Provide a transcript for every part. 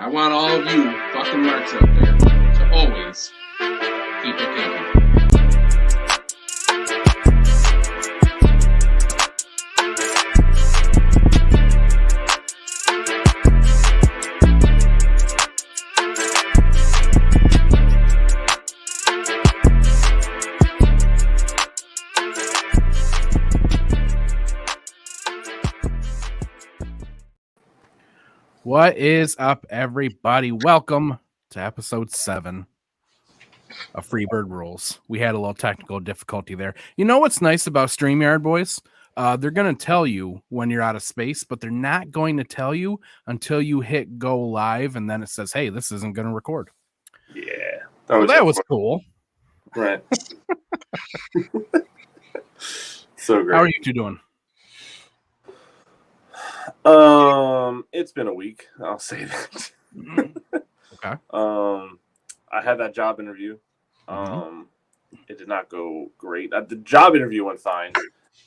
I want all of you fucking marks out there to always keep it kinky. What is up, everybody? Welcome to episode 7 of Freebird Rules. We had a little technical difficulty there. You know what's nice about StreamYard, boys? They're going to tell you when you're out of space, but they're not going to tell you until you hit go live, and then it says, hey, this isn't going to record. Yeah. That was cool. Right. So great. How are you two doing? It's been a week. I'll say that. Okay. I had that job interview. It did not go great. The job interview went fine.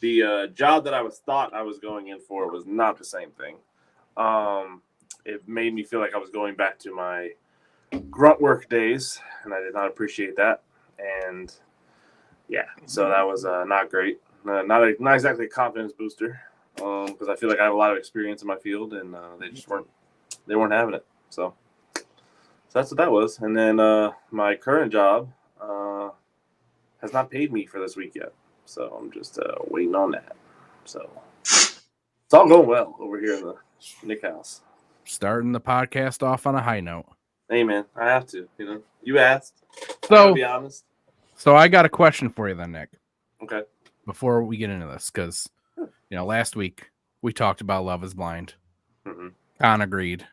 The job that I thought I was going in for was not the same thing. It made me feel like I was going back to my grunt work days, and I did not appreciate that. And yeah, so that was not great. Not exactly a confidence booster. Because I feel like I have a lot of experience in my field, and they just weren't having it. So that's what that was. And then my current job has not paid me for this week yet, so I'm just waiting on that. So it's all going well over here in the Nick house. Starting the podcast off on a high note. Hey man, I have to. You asked. So to be honest. So I got a question for you then, Nick. Okay. Before we get into this, because last week we talked about Love is Blind. Con agreed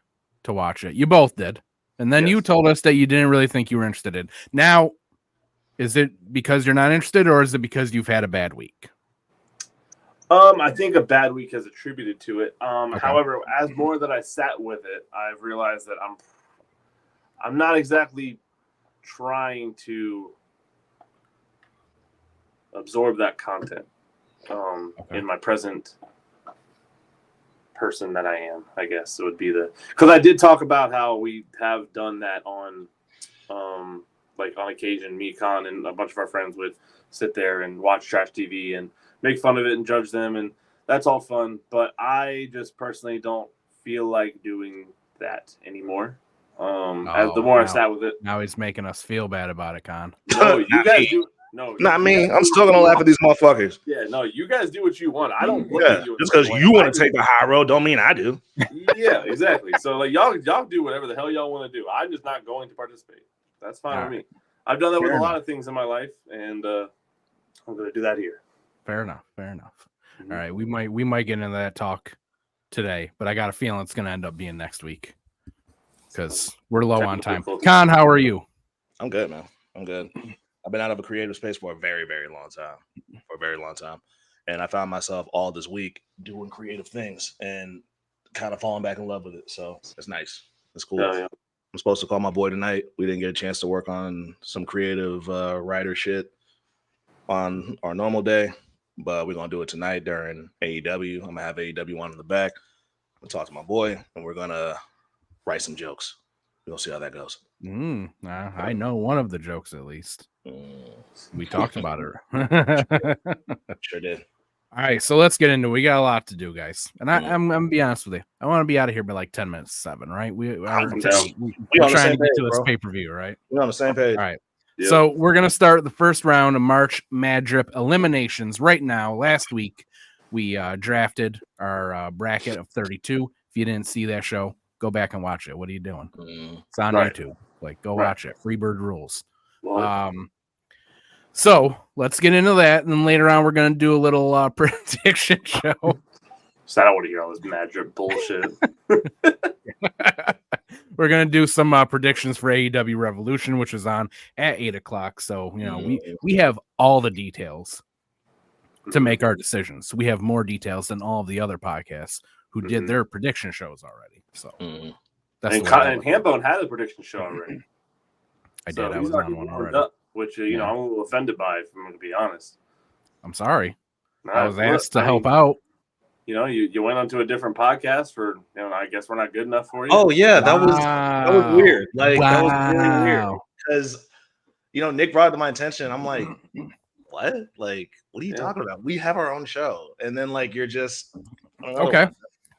to watch it. You both did. And then you told us that you didn't really think you were interested in. Now, is it because you're not interested, or is it because you've had a bad week? I think a bad week has attributed to it. Okay. However, as more that I sat with it, I've realized that I'm not exactly trying to absorb that content. In my present person that I am, I guess it would be because I did talk about how we have done that on occasion. Me, Con, and a bunch of our friends would sit there and watch trash TV and make fun of it and judge them, and that's all fun. But I just personally don't feel like doing that anymore. As the more I sat with it, now he's making us feel bad about it, Con. No, you guys do. No, not me. I'm still gonna laugh at these motherfuckers. Yeah, no, you guys do what you want. I don't look at you. Just because you want to take the high road, don't mean I do. Yeah, exactly. So y'all do whatever the hell y'all want to do. I'm just not going to participate. That's fine with me. I've done that with a lot of things in my life, and I'm going to do that here. Fair enough. All right, we might get into that talk today, but I got a feeling it's going to end up being next week because we're low on time. Con, how are you? I'm good, man. I'm good. I've been out of a creative space for a very, very long time. And I found myself all this week doing creative things and kind of falling back in love with it. So it's nice. It's cool. Yeah. I'm supposed to call my boy tonight. We didn't get a chance to work on some creative writer shit on our normal day, but we're going to do it tonight during AEW. I'm going to have AEW on in the back. I'm going to talk to my boy, and we're going to write some jokes. We'll see how that goes. I know one of the jokes at least. We talked about it. Sure did. All right, so let's get into it. We got a lot to do, guys. And I'm going to be honest with you. I want to be out of here by like 10 minutes to 7, right? We're trying to get to this pay-per-view, right? We're on the same page. All right. Yep. So we're going to start the first round of March MadDrip eliminations right now. Last week, we drafted our bracket of 32. If you didn't see that show, go back and watch it. What are you doing? It's on YouTube. Go watch it. Freebird Rules. So let's get into that, and then later on we're going to do a little prediction show. So I don't want to hear all this MadDrip bullshit. We're going to do some predictions for AEW Revolution, which is on at 8 o'clock. So, we have all the details to make our decisions. We have more details than all of the other podcasts who did their prediction shows already. So that's and Hambone had a prediction show already. I did. I was on one already. Which I'm a little offended by, if I'm going to be honest. I'm sorry. I was asked to help out. You went onto a different podcast for I guess we're not good enough for you. Oh yeah, that was weird. Like that was really weird Wow. because Nick brought it to my attention. I'm like, what? Like, what are you Yeah. talking about? We have our own show, and then like you're just I don't know. Okay.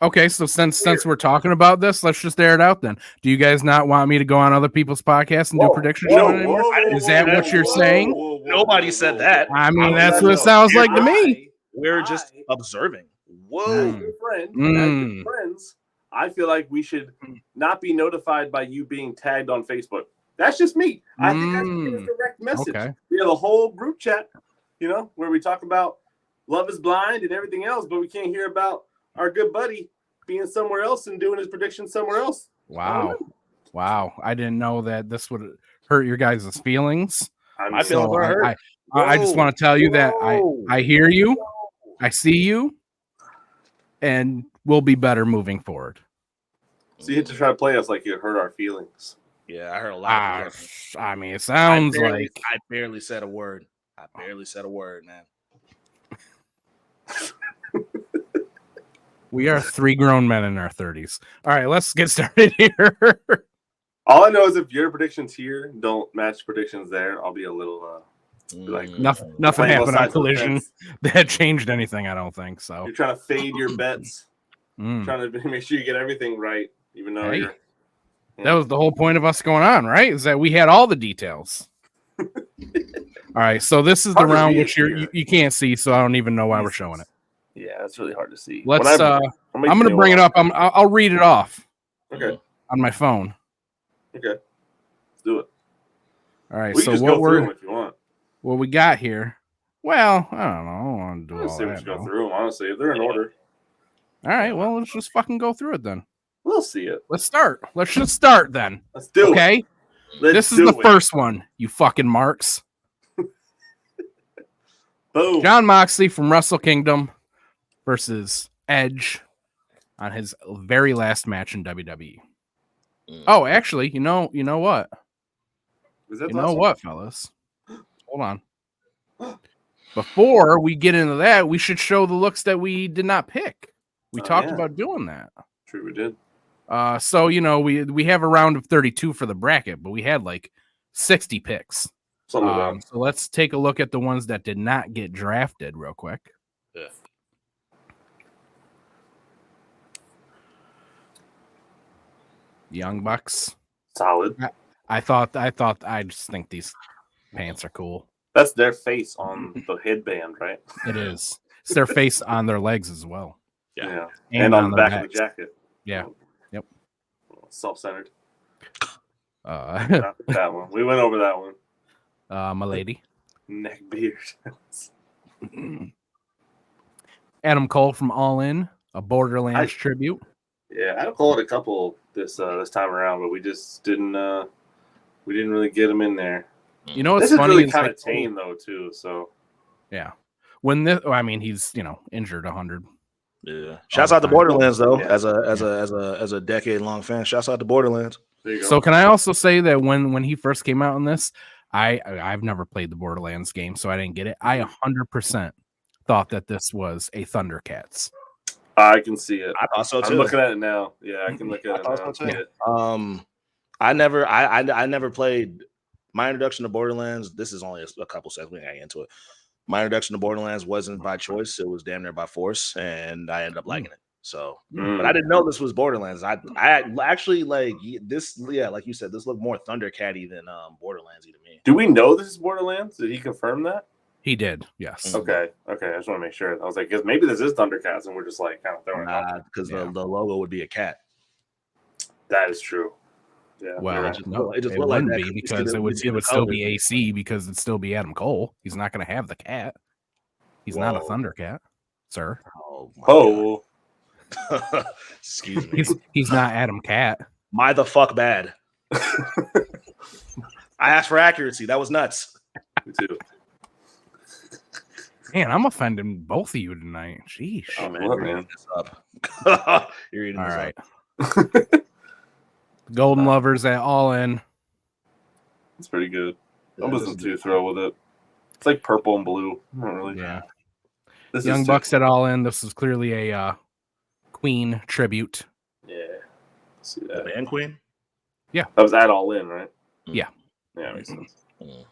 Okay, so since we're talking about this, let's just air it out then. Do you guys not want me to go on other people's podcasts and do predictions on it anymore? Is that what you're saying? Nobody said that. I mean, that's what it sounds like to me. We're just observing. Whoa, Whoa. your friend, as your friends, I feel like we should not be notified by you being tagged on Facebook. That's just me. I think I should get a direct message. Okay. We have a whole group chat, where we talk about Love is Blind and everything else, but we can't hear about our good buddy being somewhere else and doing his predictions somewhere else. Wow. I didn't know that this would hurt your guys' feelings. My feelings are hurt. I just want to tell you that I hear you, I see you, and we'll be better moving forward. So you had to try to play us like you hurt our feelings. Yeah, I heard a lot. I mean, it sounds I barely said a word. Man. We are 3 grown men in our 30s. All right, let's get started here. All I know is if your predictions here don't match predictions there, I'll be a little like nothing happened on Collision that changed anything. I don't think so. You're trying to fade your bets, trying to make sure you get everything right, even though you're. That was the whole point of us going on, right? Is that we had all the details. All right, so this is the round which you can't see, so I don't even know why we're showing it. Yeah, that's really hard to see. Let's. I'm going to bring it up. I'll read it off. Okay. On my phone. Okay. Let's do it. All right. We so can just what go through them if you want. What we got here? Well, I don't know. I don't want to do all that. Let's go through them. Honestly, if they're in order. All right. Well, let's just fucking go through it then. We'll see it. Let's start. Let's just start then. Let's do it. Okay. This is the first one. You fucking marks. Boom. Jon Moxley from Wrestle Kingdom versus Edge on his very last match in WWE. Oh, actually, you know what? Is that you know what, fellas? Hold on. Before we get into that, we should show the looks that we did not pick. We talked about doing that. True, we did. So we have a round of 32 for the bracket, but we had like 60 picks. So let's take a look at the ones that did not get drafted real quick. Yeah. Young Bucks. Solid. I just think these pants are cool. That's their face on the headband, right? It is. It's their face on their legs as well. Yeah. And on the back of the jacket. Yeah. Yep. Self-centered. Not that one. We went over that one. My lady. Neck beard. Adam Cole from All In, a Borderlands tribute. Yeah, Adam Cole had a couple this time around, but we just didn't really get him in there. You know what's this is funny? Really kind of tame though too. So yeah, he's injured 100. Yeah. Shouts out to Borderlands though, as a decade-long fan. Shouts out to Borderlands. There you go. So can I also say that when he first came out in this, I've never played the Borderlands game, so I didn't get it. I 100% thought that this was a Thundercats. I can see it. I thought so too. I'm looking at it now. Yeah, I can look at it now. So too. I never played. My introduction to Borderlands. This is only a couple seconds. We can get into it. My introduction to Borderlands wasn't by choice; it was damn near by force, and I ended up liking it. So, but I didn't know this was Borderlands. I actually like this. Yeah, like you said, this looked more Thundercat-y than Borderlandsy to me. Do we know this is Borderlands? Did he confirm that? He did. Yes. Okay. I just want to make sure. I was like, because maybe this is Thundercats, and we're just like kind of throwing it out. Because the logo would be a cat. That is true. Yeah. Well, right. it wouldn't be because it would still be AC because it'd still be Adam Cole. He's not going to have the cat. He's not a Thundercat, sir. Oh. Excuse me. He's not Adam Cat. My the fuck bad. I asked for accuracy. That was nuts. Me too. Man, I'm offending both of you tonight. Jeez. Oh man, you're eating this up. You're eating this up. Golden Lovers at All In. It's pretty good. I wasn't too thrilled with it. It's like purple and blue. Not really. Yeah. Young Bucks at All In. This is clearly a Queen tribute. Yeah. See The that? band queen. That was at All In, right? Yeah. Yeah, makes sense. Mm.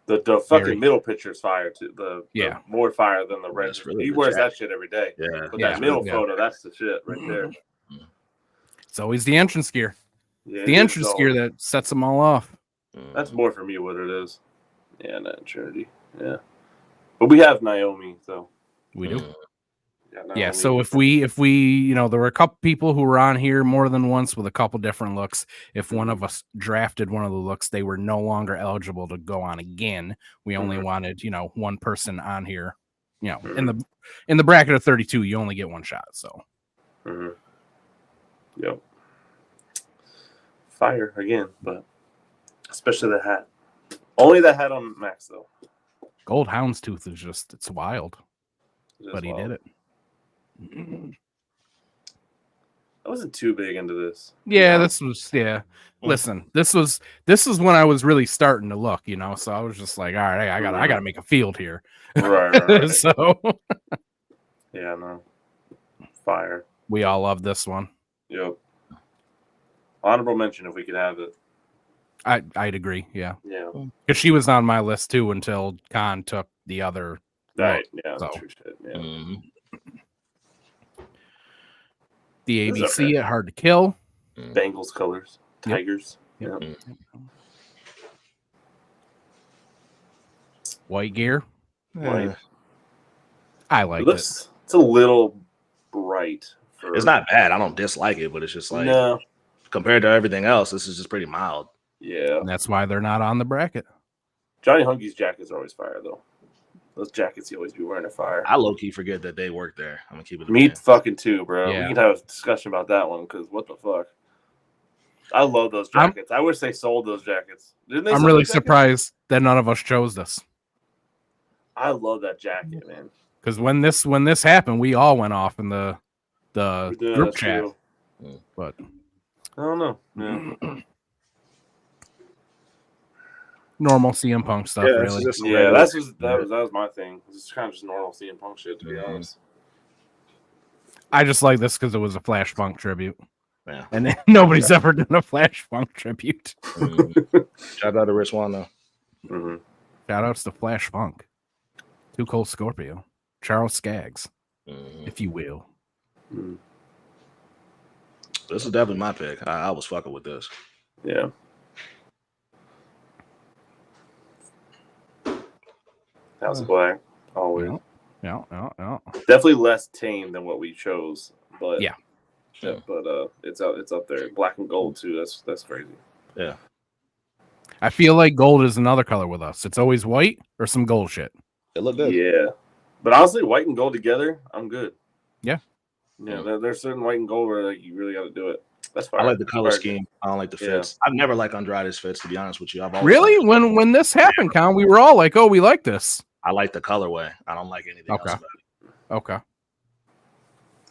The fucking middle picture is fire too. The more fire than the red. Really he wears that shit every day. Yeah. But that middle photo, that's the shit right there. It's always the entrance gear. Yeah, The entrance gear that sets them all off. That's more for me what it is. Yeah, not Trinity. Yeah. But we have Naomi, so We do. Yeah, so if we there were a couple people who were on here more than once with a couple different looks. If one of us drafted one of the looks, they were no longer eligible to go on again. We only wanted, one person on here. In the bracket of 32, you only get one shot. So Yep. Fire again, but especially the hat. Only the hat on Max though. Gold Houndstooth is it's wild. But he did it. I wasn't too big into this. Yeah, this was Listen, this was when I was really starting to look, so I was just like, all right, I gotta make a field here. Right. So yeah, no. Fire. We all love this one. Yep. Honorable mention if we could have it. I'd agree, yeah. Yeah. Because she was on my list too until Khan took the other. Right, look, yeah, so. true shit. Yeah. The ABC at Hard to Kill. Bengals colors. Tigers. Yep. White gear. White. I like it. It's a little bright. It's not bad. I don't dislike it, but it's just like no. Compared to everything else, this is just pretty mild. Yeah. And that's why they're not on the bracket. Johnny Hunky's jackets are always fire though. Those jackets he always be wearing are fire. I low-key forget that they work there. I'm gonna keep it. Me fucking too, bro. Yeah. We can have a discussion about that one because what the fuck. I love those jackets. I wish they sold those jackets. Didn't they? I'm really surprised that none of us chose this. I love that jacket, man. Because when this happened, we all went off in the group chat. True. But I don't know. Yeah. Normal CM Punk stuff, really. That was my thing. It's kind of just normal CM Punk shit, to be honest. I just like this because it was a Flash Funk tribute. Yeah. And nobody's ever done a Flash Funk tribute. Shout out to Rich Wano. Shout outs to Flash Funk. Too Cold Scorpio. Charles Skaggs, if you will. This is definitely my pick. I was fucking with this. Yeah. House of Black, always. Yeah. Definitely less tame than what we chose, but yeah. But it's up there. Black and gold too. That's crazy. Yeah. I feel like gold is another color with us. It's always white or some gold shit. It looked good. Yeah, but honestly, white and gold together, I'm good. Yeah. Yeah, there's certain white and gold where like you really got to do it. That's fine. I like the color scheme. I don't like the fits. I've never liked Andrade's fits, to be honest with you. I've always really when this happened, Con, we were all like, "Oh, we like this." I like the colorway. I don't like anything else about it. Okay.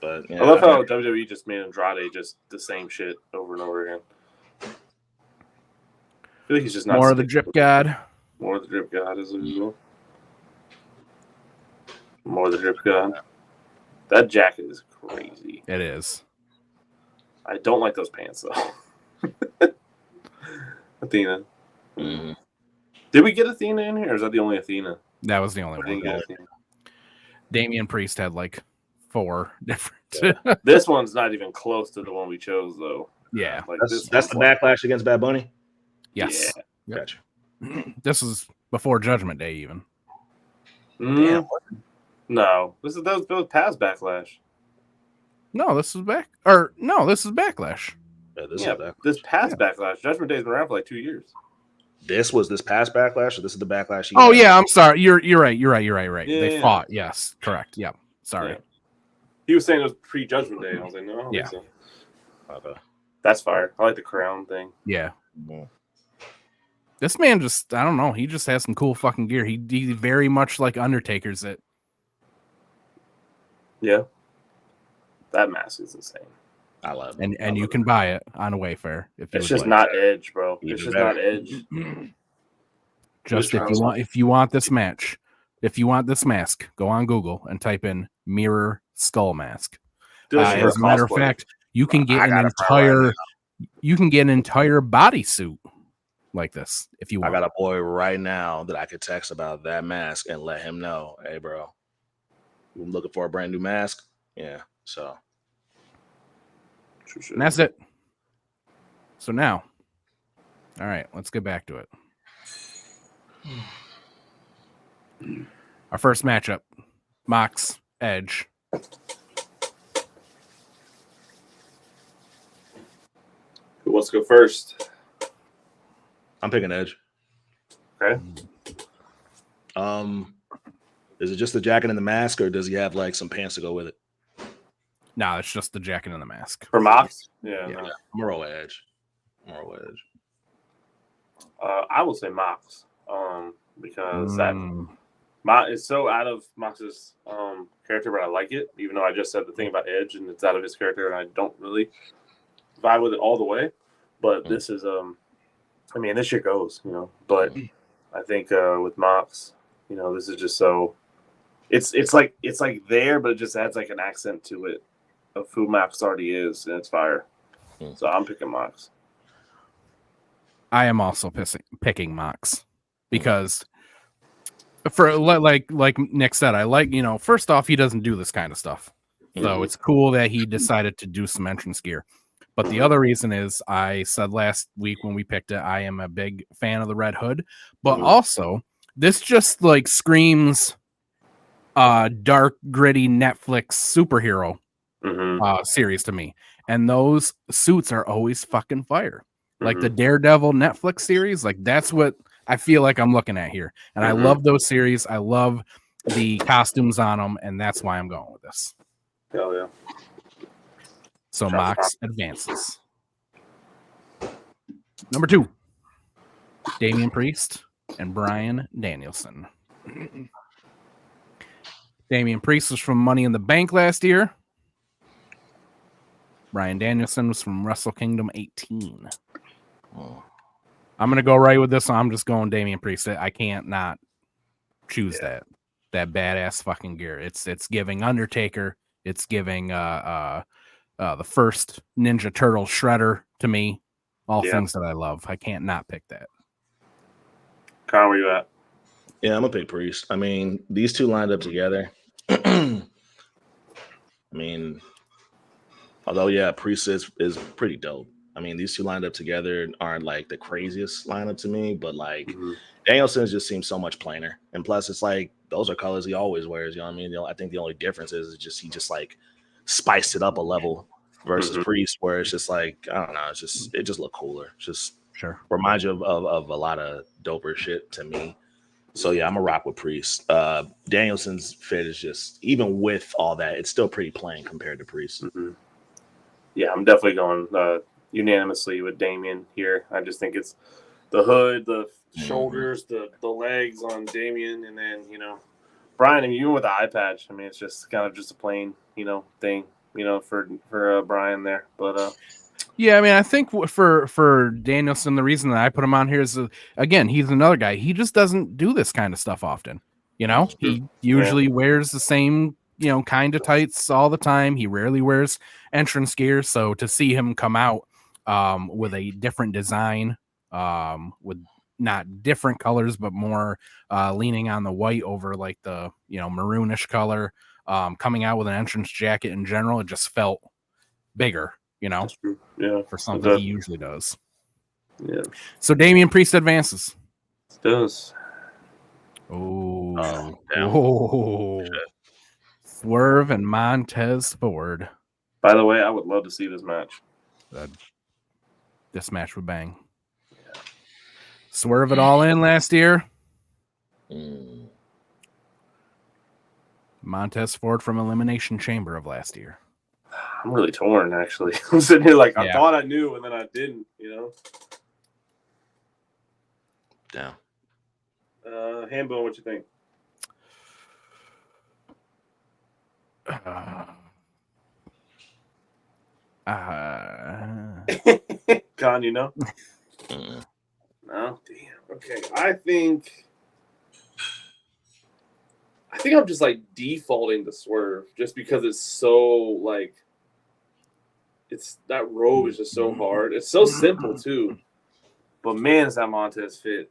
But I love how WWE just made Andrade just the same shit over and over again. I feel like he's just not more of the drip god. More of the drip god as usual. More of the drip god. That jacket is crazy. It is. I don't like those pants though. Athena. Did we get Athena in here, or is that the only Athena? That was the only one. Damian Priest had like 4 different. This one's not even close to the one we chose, though. Yeah, like that's the backlash against Bad Bunny. Yes, yeah. Gotcha. This is before Judgment Day, even. Damn. No, that was past Backlash. No, this is back. Or no, this is Backlash. Yeah, this is Backlash. This past Backlash. Judgment Day's been around for like 2 years. This was this past Backlash, or this is the Backlash? Oh yeah, I'm sorry. You're right. Yeah, they fought. Yes, correct. Yeah, sorry. Yeah. He was saying it was pre-Judgment Day. I was like, no, I don't think so. Okay. That's fire. I like the crown thing. Yeah. This man just, I don't know. He just has some cool fucking gear. He very much like Undertaker's it. Yeah. That mask is insane. I love it. And you can buy it on a Wayfair. It's just not Edge, bro. It's just not Edge. Just if you want this match, if you want this mask, go on Google and type in mirror skull mask. Dude, As a matter of fact, you can get an entire bodysuit like this if you I want. got a boy right now that I could text about that mask and let him know, hey, bro, I'm looking for a brand new mask. Yeah, so. And that's it. So now, all right, let's get back to it. Our first matchup, Mox, Edge. Who wants to go first? I'm picking Edge. Okay. Is it just the jacket and the mask, or does he have like some pants to go with it? No, it's just the jacket and the mask. For Mox? Yeah. No. I'm a roll Edge. I will say Mox. Because that is so out of Mox's character, but I like it, even though I just said the thing about Edge and it's out of his character and I don't really vibe with it all the way. But this is I mean, this shit goes, you know. But I think with Mox, you know, this is just so it's like there, but it just adds like an accent to it of who Mox already is, and it's fire. So I'm picking Mox. I am also picking Mox because for like Nick said, I like, you know, first off, he doesn't do this kind of stuff. So it's cool that he decided to do some entrance gear. But the other reason is, I said last week when we picked it, I am a big fan of the Red Hood, but also this just like screams dark, gritty Netflix superhero series to me. And those suits are always fucking fire. Like the Daredevil Netflix series, like that's what I feel like I'm looking at here. And I love those series. I love the costumes on them, and that's why I'm going with this. Hell yeah. So Mox advances. Number 2, Damian Priest and Bryan Danielson. Damian Priest was from Money in the Bank last year. Bryan Danielson was from Wrestle Kingdom 18. I'm going to go right with this one. I'm just going Damian Priest. I can't not choose that badass fucking gear. It's giving Undertaker. It's giving the first Ninja Turtle Shredder to me. All things that I love. I can't not pick that. Kyle, where you at? Yeah, I'm gonna pick Priest. I mean, these two lined up together. I mean, although Priest is pretty dope. I mean, these two lined up together aren't like the craziest lineup to me, but like Danielson just seems so much plainer. And plus, it's like those are colors he always wears. You know what I mean? I think the only difference is just he just like spiced it up a level versus Priest, where it's just like, I don't know, it just looked cooler. Just reminds you of a lot of doper shit to me. So yeah, I'm a rock with Priest. Danielson's fit is just, even with all that, it's still pretty plain compared to Priest. Yeah, I'm definitely going unanimously with Damian here. I just think it's the hood, the shoulders, the legs on Damian, and then, you know, Bryan, I mean, even with the eye patch, I mean, it's just kind of just a plain, you know, thing, you know, for Bryan there. But yeah, I mean, I think for Danielson, the reason that I put him on here is, again, he's another guy. He just doesn't do this kind of stuff often. You know, he usually wears the same, you know, kind of tights all the time. He rarely wears entrance gear. So to see him come out with a different design, with not different colors, but more leaning on the white over like the, you know, maroonish color, coming out with an entrance jacket in general, it just felt bigger, you know, for something he usually does. Yeah. So Damian Priest advances. Does. Swerve and Montez Ford. By the way, I would love to see this match. This match would bang. Yeah. Swerve it all in last year. Montez Ford from Elimination Chamber of last year. I'm really torn, actually. I'm sitting here like, I thought I knew, and then I didn't, you know? Down. Handbone, what you think? Con, you know? No? Damn. Okay. I think think I'm just like defaulting to Swerve just because it's so like that robe is just so hard. It's so simple too. But man, is that Montez fit.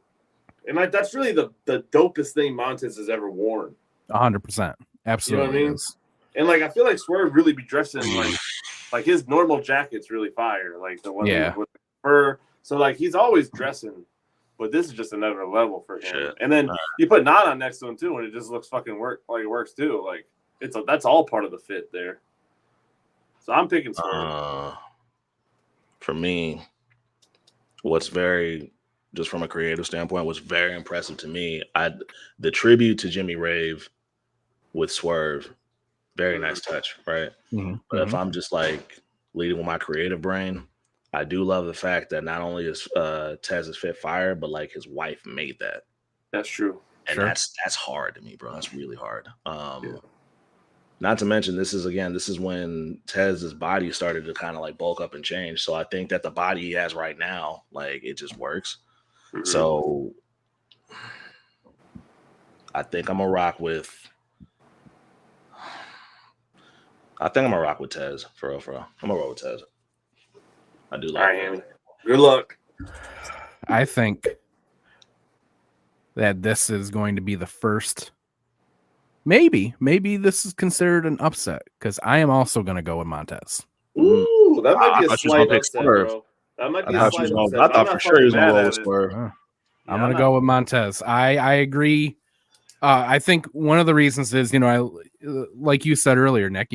And like that's really the dopest thing Montez has ever worn. 100%. Absolutely. You know what I mean? Is. And like I feel like Swerve really be dressing like his normal jacket's really fire. Like the one with the fur. So like he's always dressing, but this is just another level for him. Shit. And then you put Nana next to him too, and it just looks fucking it works too. Like that's all part of the fit there. So I'm picking Swerve. For me, what's very just from a creative standpoint, what's very impressive to me, the tribute to Jimmy Rave with Swerve, very nice touch, right? Mm-hmm. But if I'm just like leading with my creative brain, I do love the fact that not only is Tez's fit fire, but like his wife made that. That's true. And that's hard to me, bro. That's really hard. Not to mention, this is when Tez's body started to kind of like bulk up and change. So I think that the body he has right now, like it just works. Mm-hmm. So I think I'm gonna rock with. Tez for real. I'm gonna roll with Tez. I do like him. Good luck. I think that this is going to be the first. Maybe this is considered an upset because I am also going to go with Montez. Ooh, that might be a slight upset, bro. That might be a slight upset. I thought for sure he was going to roll with Swerve. I'm going to go with Montez. I agree. I think one of the reasons is, like you said earlier, Nick,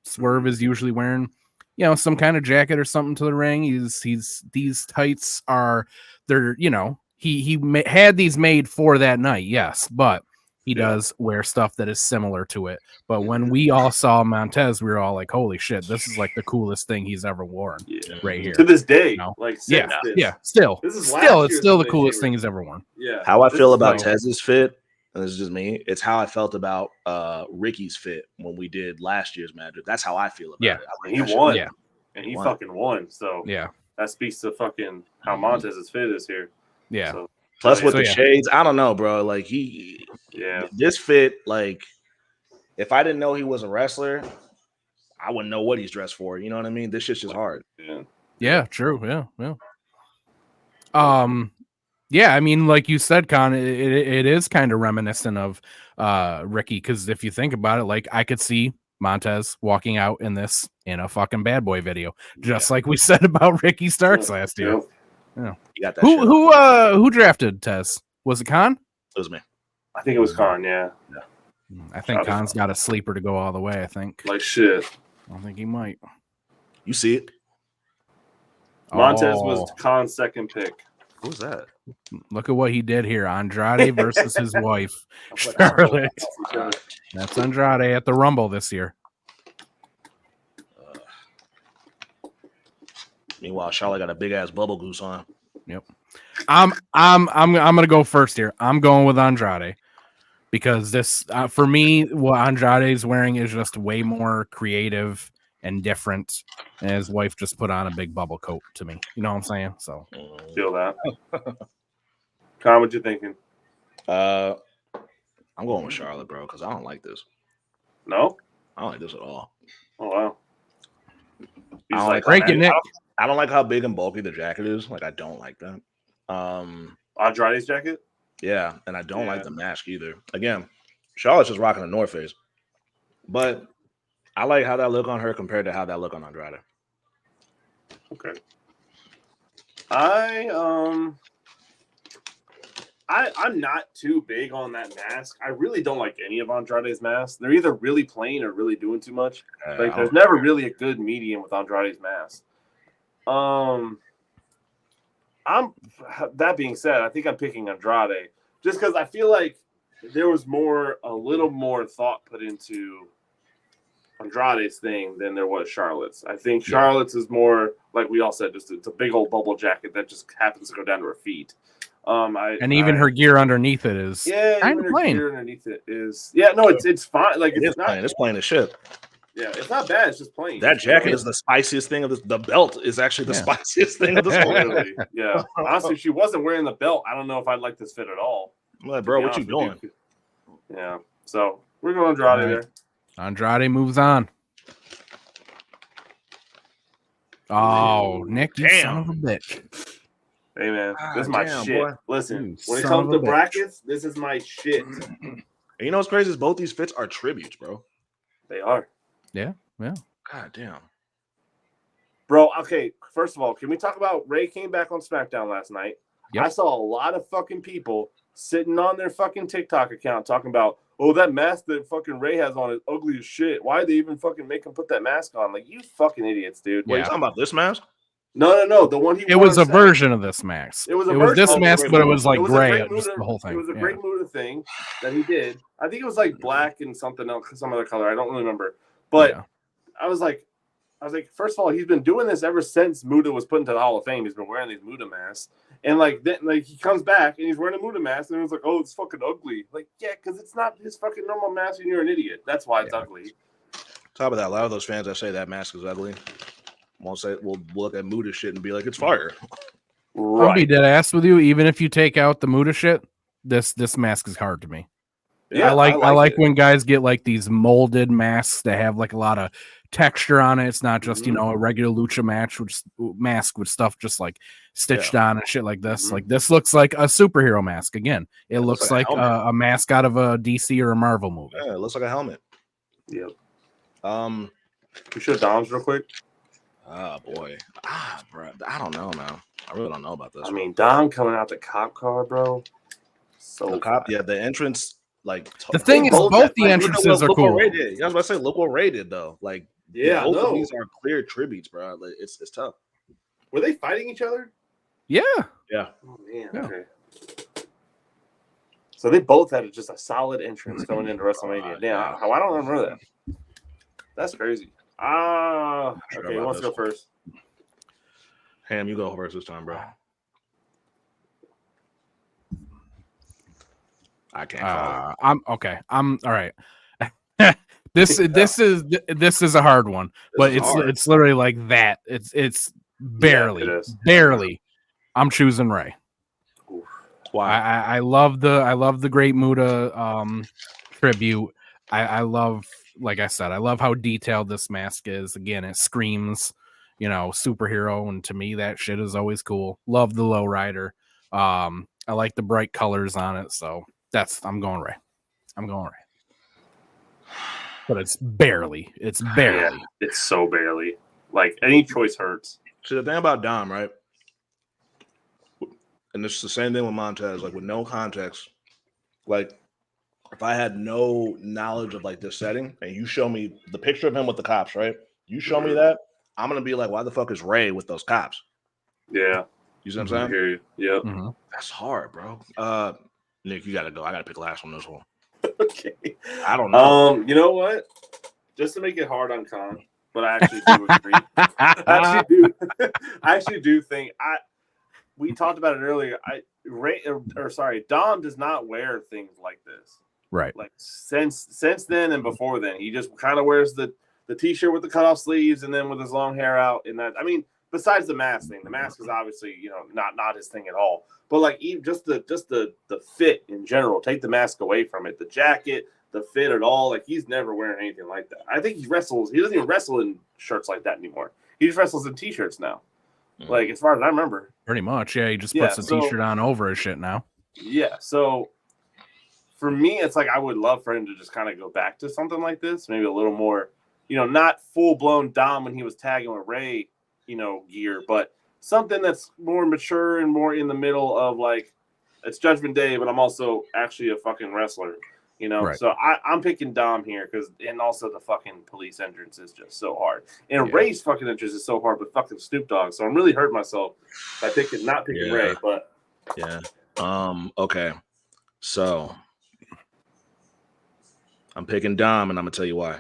Swerve is usually wearing, some kind of jacket or something to the ring. These tights are, he had these made for that night. Yes. But he does wear stuff that is similar to it. But when we all saw Montez, we were all like, holy shit, this is like the coolest thing he's ever worn right here. To this day. Still. It's still the coolest thing he's ever worn. Yeah. How I feel about Tez's fit, and this is just me, it's how I felt about Ricky's fit when we did last year's MadDrip. That's how I feel about it. He won. Yeah. And he fucking won. So that speaks to fucking how Montez's fit is here. Yeah. So, plus with the shades, I don't know, bro. Like this fit, like if I didn't know he was a wrestler, I wouldn't know what he's dressed for. You know what I mean? This shit's just hard. Yeah, true. Yeah. I mean, like you said, Con, it is kind of reminiscent of Ricky, because if you think about it, like I could see Montez walking out in this in a fucking Bad Boy video, just like we said about Ricky Starks last year. Yeah. You got that. Who drafted Tez? Was it Con? It was me. I think it was Con, yeah. I think Con's got a sleeper to go all the way, I think. Like shit. I think he might. You see it? Montez was Con's second pick. Who's that? Look at what he did here. Andrade versus his wife, Charlotte. That's Andrade at the Rumble this year. Meanwhile, Charlotte got a big ass bubble goose on. Yep. I'm gonna go first here. I'm going with Andrade because this for me, what Andrade is wearing is just way more creative and different. And his wife just put on a big bubble coat to me. You know what I'm saying? So feel that. Con, what you thinking? I'm going with Charlotte, bro, because I don't like this. No? I don't like this at all. Oh wow. I don't like breaking it. I don't like how big and bulky the jacket is. Like I don't like that. Andrade's jacket? Yeah, and I don't like the mask either. Again, Charlotte's just rocking a North Face. But I like how that look on her compared to how that look on Andrade. Okay. I'm not too big on that mask. I really don't like any of Andrade's masks. They're either really plain or really doing too much. Like there's never really a good medium with Andrade's mask. That being said, I think I'm picking Andrade just because I feel like there was a little more thought put into Andrade's thing than there was Charlotte's. I think Charlotte's is more like we all said, just it's a big old bubble jacket that just happens to go down to her feet. Even her gear underneath it is kind of plain. Gear underneath it is it's fine. Like it's not plain. It's plain as shit. Yeah, it's not bad. It's just plain. That jacket is the spiciest thing of this. The belt is actually the spiciest thing of this whole movie. Yeah, honestly, if she wasn't wearing the belt, I don't know if I'd like this fit at all. I'm like, bro, what you doing? Yeah. So We're going Andrade All right. there. Andrade moves on. Oh, Nick, you son of a bitch. Hey, man, this is my shit. Boy. Listen, You when it son comes of to a bitch. brackets, this is my shit. And you know what's crazy is both these fits are tributes, bro. They are. Yeah. God damn. Bro, okay, first of all, can we talk about Ray came back on SmackDown last night? Yep. I saw a lot of fucking people sitting on their fucking TikTok account talking about, oh, that mask that fucking Ray has on is ugly as shit. Why did they even fucking make him put that mask on? Like, you fucking idiots, dude. Wait, Yeah. you talking about this mask? No. The one he It wore was on a Saturday. version of this mask. It was It was this version of mask, it. but it was like It was a gray. Great Just Muta- the whole thing. It was a Yeah. Great Muta thing that he did. I think it was like black and something else, some other color. I don't really remember. But Yeah. I was like, first of all, he's been doing this ever since Muta was put into the Hall of Fame. He's been wearing these Muta masks. And then he comes back and he's wearing a Muta mask, and it was like, oh, it's fucking ugly. Like, yeah, because it's not his fucking normal mask, and you're an idiot. That's why it's ugly. Top of that, a lot of those fans that say that mask is ugly won't say we'll look at Muta shit and be like, it's fire. I'll be dead ass with you. Even if you take out the Muta shit, this mask is hard to me. Yeah, I like it. when guys get like these molded masks that have like a lot of texture on it. It's not just a regular lucha mask with stuff just like stitched on and shit like this. Like this looks like a superhero mask again. It looks like a mask out of a DC or a Marvel movie. Yeah, it looks like a helmet. Yep. We should Dom's real quick. Oh boy. Bro. I don't know, man. I really don't know about this. I mean, Dom coming out the cop car, bro. So the cop, yeah, the entrance. Like the thing is, both the entrances are cool. Look what I was about to say. Look what Ray did, though. Like, both of these are clear tributes, bro. Like, it's tough. Were they fighting each other? Yeah. Oh man. Yeah. Okay. So they both had just a solid entrance going into WrestleMania. Damn, how I don't remember that. That's crazy. Okay. Who wants to go first? Ham, you go first this time, bro. I can't call it. I'm okay. I'm all right. This is a hard one, but it's literally like that. It's barely. I'm choosing Ray. Why? I love the Great Muta tribute. I love, like I said, I love how detailed this mask is. Again, it screams, superhero, and to me that shit is always cool. Love the lowrider. I like the bright colors on it, so I'm going Ray. But it's barely. Yeah, it's so barely. Like, any choice hurts. See, the thing about Dom, right? And it's the same thing with Montez, like with no context. Like, if I had no knowledge of like this setting and you show me the picture of him with the cops, right? You show me that, I'm gonna be like, why the fuck is Ray with those cops? Yeah. You see what I'm saying? I hear you. Yep. Mm-hmm. That's hard, bro. Nick, you gotta go. I gotta pick last on this one. Okay. I don't know. You know what? Just to make it hard on Khan, but I actually do agree. I actually do think we talked about it earlier. Dom does not wear things like this. Right. Like since then and before then, he just kind of wears the t-shirt with the cutoff sleeves and then with his long hair out. And that, I mean, besides the mask thing, the mask is obviously not his thing at all. But like even just the fit in general, take the mask away from it, the jacket, the fit at all. Like he's never wearing anything like that. I think he doesn't even wrestle in shirts like that anymore. He just wrestles in t-shirts now. Mm-hmm. Like as far as I remember. Pretty much, yeah. He just puts a t-shirt on over his shit now. Yeah. So for me, it's like I would love for him to just kind of go back to something like this, maybe a little more, not full blown Dom when he was tagging with Ray, gear, but something that's more mature and more in the middle of like, it's Judgment Day, but I'm also actually a fucking wrestler, Right. So I'm picking Dom here and also the fucking police entrance is just so hard. And Ray's fucking entrance is so hard with fucking Snoop Dogg. So I'm really hurting myself by not picking Ray, but. Yeah. Okay. So I'm picking Dom, and I'm gonna tell you why.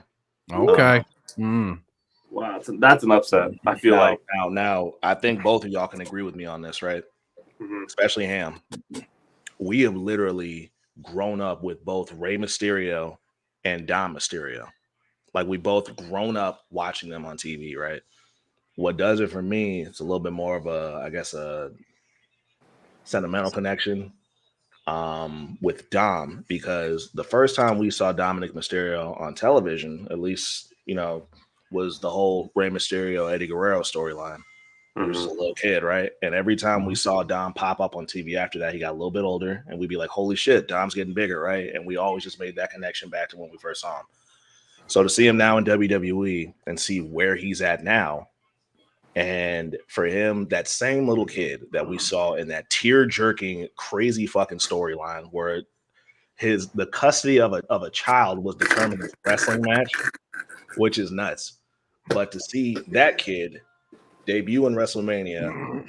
Okay. Wow, that's an upset. I feel like now I think both of y'all can agree with me on this, right? Mm-hmm. Especially Ham. We have literally grown up with both Rey Mysterio and Dom Mysterio. Like we both grown up watching them on TV, right? What does it for me? It's a little bit more of a, I guess, a sentimental connection. with Dom, because the first time we saw Dominic Mysterio on television, at least, was the whole Rey Mysterio, Eddie Guerrero storyline. He was just a little kid, right? And every time we saw Dom pop up on TV after that, he got a little bit older, and we'd be like, holy shit, Dom's getting bigger, right? And we always just made that connection back to when we first saw him. So to see him now in WWE and see where he's at now, and for him, that same little kid that we saw in that tear-jerking, crazy fucking storyline where the custody of a child was determined in a wrestling match, which is nuts. But to see that kid debut in WrestleMania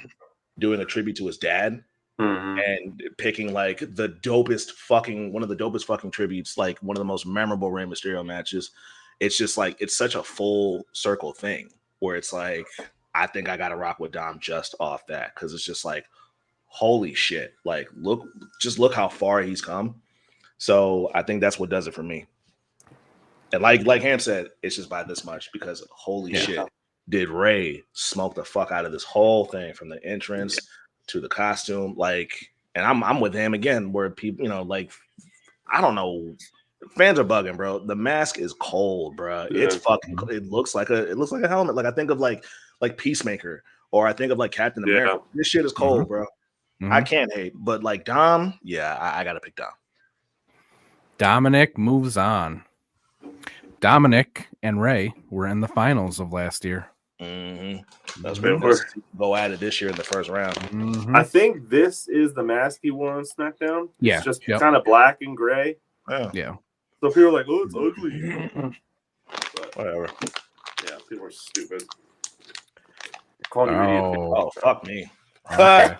doing a tribute to his dad and picking like one of the dopest fucking tributes, like one of the most memorable Rey Mysterio matches, it's just like, it's such a full circle thing where it's like, I think I got to rock with Dom just off that, because it's just like, holy shit, like look how far he's come. So I think that's what does it for me. And like Ham said, it's just by this much, because holy shit, did Ray smoke the fuck out of this whole thing from the entrance to the costume. Like, and I'm with him again, where people, like, I don't know, fans are bugging, bro. The mask is cold, bro. It's fucking, it looks like a helmet. Like I think of like Peacemaker, or I think of like Captain America. This shit is cold, bro. I can't hate, but like Dom, I gotta pick Dom. Dominic moves on. Dominic and Ray were in the finals of last year. That's what go at it this year in the first round. I think this is the mask he wore on SmackDown. It's just kind of black and gray. Yeah. So people are like, "Oh, it's ugly." But, whatever. Yeah, people are stupid. Calling you idiot. Oh, fuck me. Okay.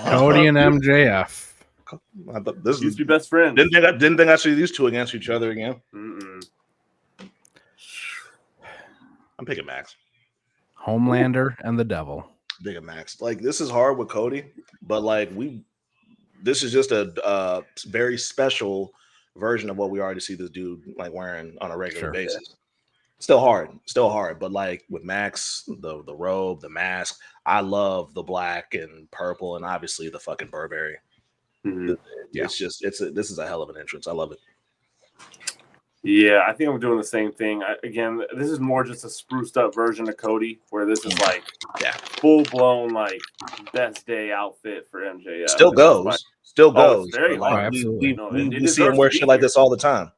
Cody and MJF. I thought this used to be best friends. Didn't think I see these two against each other again. I'm picking Max. Homelander and the Devil. Picking Max. Like, this is hard with Cody, but like this is just a very special version of what we already see this dude like wearing on a regular basis. Still hard, but like with Max, the robe, the mask, I love the black and purple, and obviously the fucking Burberry. It's just this is a hell of an entrance. I love it. Yeah, I think I'm doing the same thing. Again, this is more just a spruced up version of Cody, where this is like full blown like best day outfit for MJF. Still goes. It's very like, absolutely. We see him wear shit like this all the time.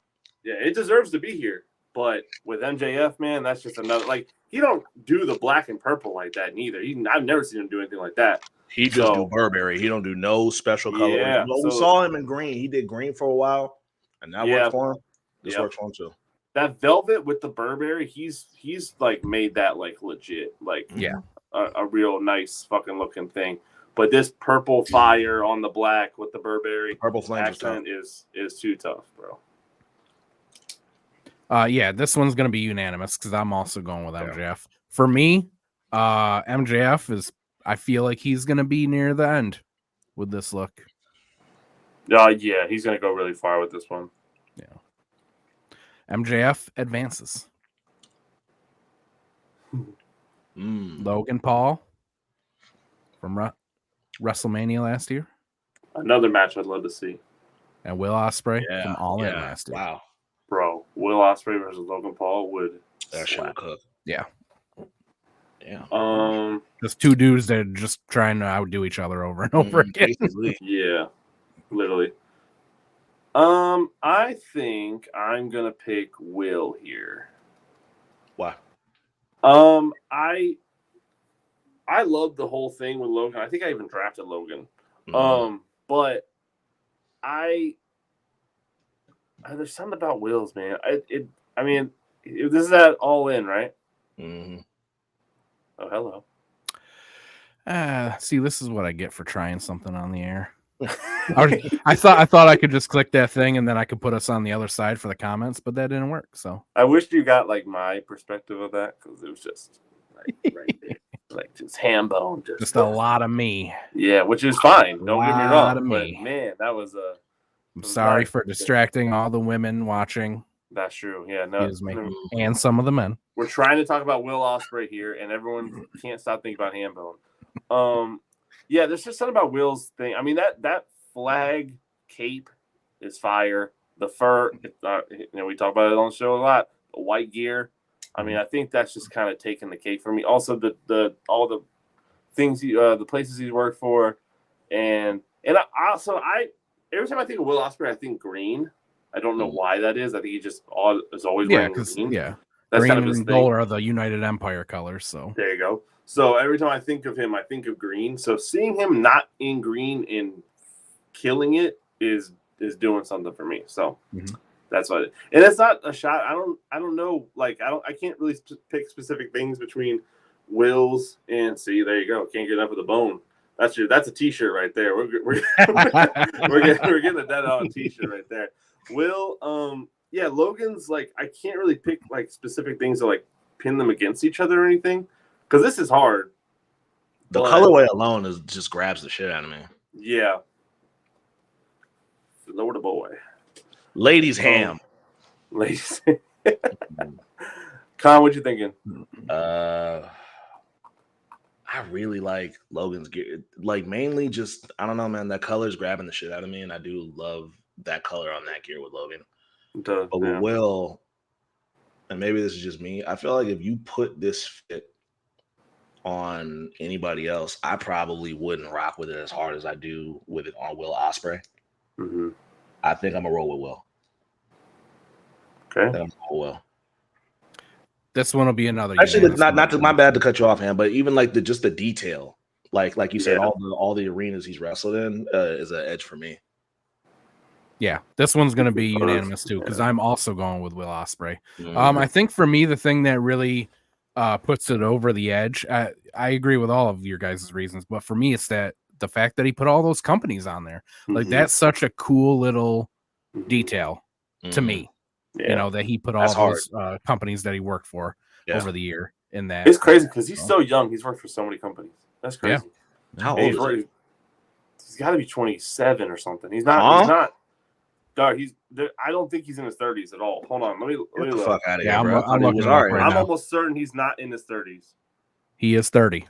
Yeah, it deserves to be here. But with MJF, man, that's just another, like, he don't do the black and purple like that neither. I've never seen him do anything like that. He just do Burberry. He don't do no special color. Yeah, we saw him in green. He did green for a while, and that worked for him. This works for him too. That velvet with the Burberry, he's like made that like legit, like a real nice fucking looking thing. But this purple fire on the black with the Burberry purple flame accent is too tough, bro. This one's gonna be unanimous because I'm also going with MJF. For me, MJF is. I feel like he's gonna be near the end with this look. Yeah, he's gonna go really far with this one. Yeah. MJF advances. Logan Paul from WrestleMania last year. Another match I'd love to see. And Will Ospreay from All In last year. Wow. Bro, Will Ospreay versus Logan Paul would cook. Yeah. Yeah. Just two dudes that are just trying to outdo each other over and over again. Yeah. Literally. I think I'm gonna pick Will here. Why? I love the whole thing with Logan. I think I even drafted Logan. But there's something about Will's, man. I mean, this is at All In, right? Oh, hello. See, this is what I get for trying something on the air. I thought I could just click that thing and then I could put us on the other side for the comments, but that didn't work. So I wish you got like my perspective of that, because it was just like right there, like just ham bone, just a lot of me. Yeah, which is fine. Don't get me wrong, but me. Man, that was a. I'm sorry for distracting all the women watching. That's true. Yeah, no, and some of the men. We're trying to talk about Will Ospreay here, and everyone can't stop thinking about ham bone. Yeah, there's just something about Will's thing. I mean, that flag cape is fire. The fur, we talk about it on the show a lot. The white gear. I mean, I think that's just kind of taking the cake for me. Also, all the things the places he's worked for, and I every time I think of Will Ospreay, I think green. I don't know why that is. I think he just is always wearing green. Yeah, that's green kind of his and thing. gold are the United Empire colors. So there you go. So every time I think of him, I think of green. So seeing him not in green and killing it is doing something for me. So that's what. And it's not a shot. I don't know. Like I can't really pick specific things between Will's and see. There you go. Can't get enough of the bone. That's a T-shirt right there. We're getting a dead on T-shirt right there. Will, Logan's like I can't really pick like specific things to like pin them against each other or anything because this is hard. The colorway alone just grabs the shit out of me. Yeah. Lord, a boy. Ladies ham. Ladies. Con, what you thinking? I really like Logan's gear. Like mainly just I don't know, man. That color's grabbing the shit out of me, and I do love that color on that gear with Logan. But with Will, and maybe this is just me, I feel like if you put this fit on anybody else, I probably wouldn't rock with it as hard as I do with it on Will Ospreay. I think I'm gonna roll with Will. Okay. Will. This one will be another. Actually, not my bad to cut you off, man. But even like just the detail, like you said, all the arenas he's wrestled in is an edge for me. Yeah, this one's going to be unanimous too because I'm also going with Will Ospreay. I think for me, the thing that really puts it over the edge, I agree with all of your guys' reasons, but for me, it's that the fact that he put all those companies on there. Like that's such a cool little detail to me. Yeah. You know, that he put all those companies that he worked for over the year in that. It's crazy because he's so young. He's worked for so many companies. That's crazy. Yeah. How old is he? He's got to be 27 or something. He's not. He's not. Dog, I don't think he's in his 30s at all. Hold on. Let me Get the look. fuck out of Yeah, here, bro. I'm looking right now. I'm almost certain he's not in his 30s. He is 30.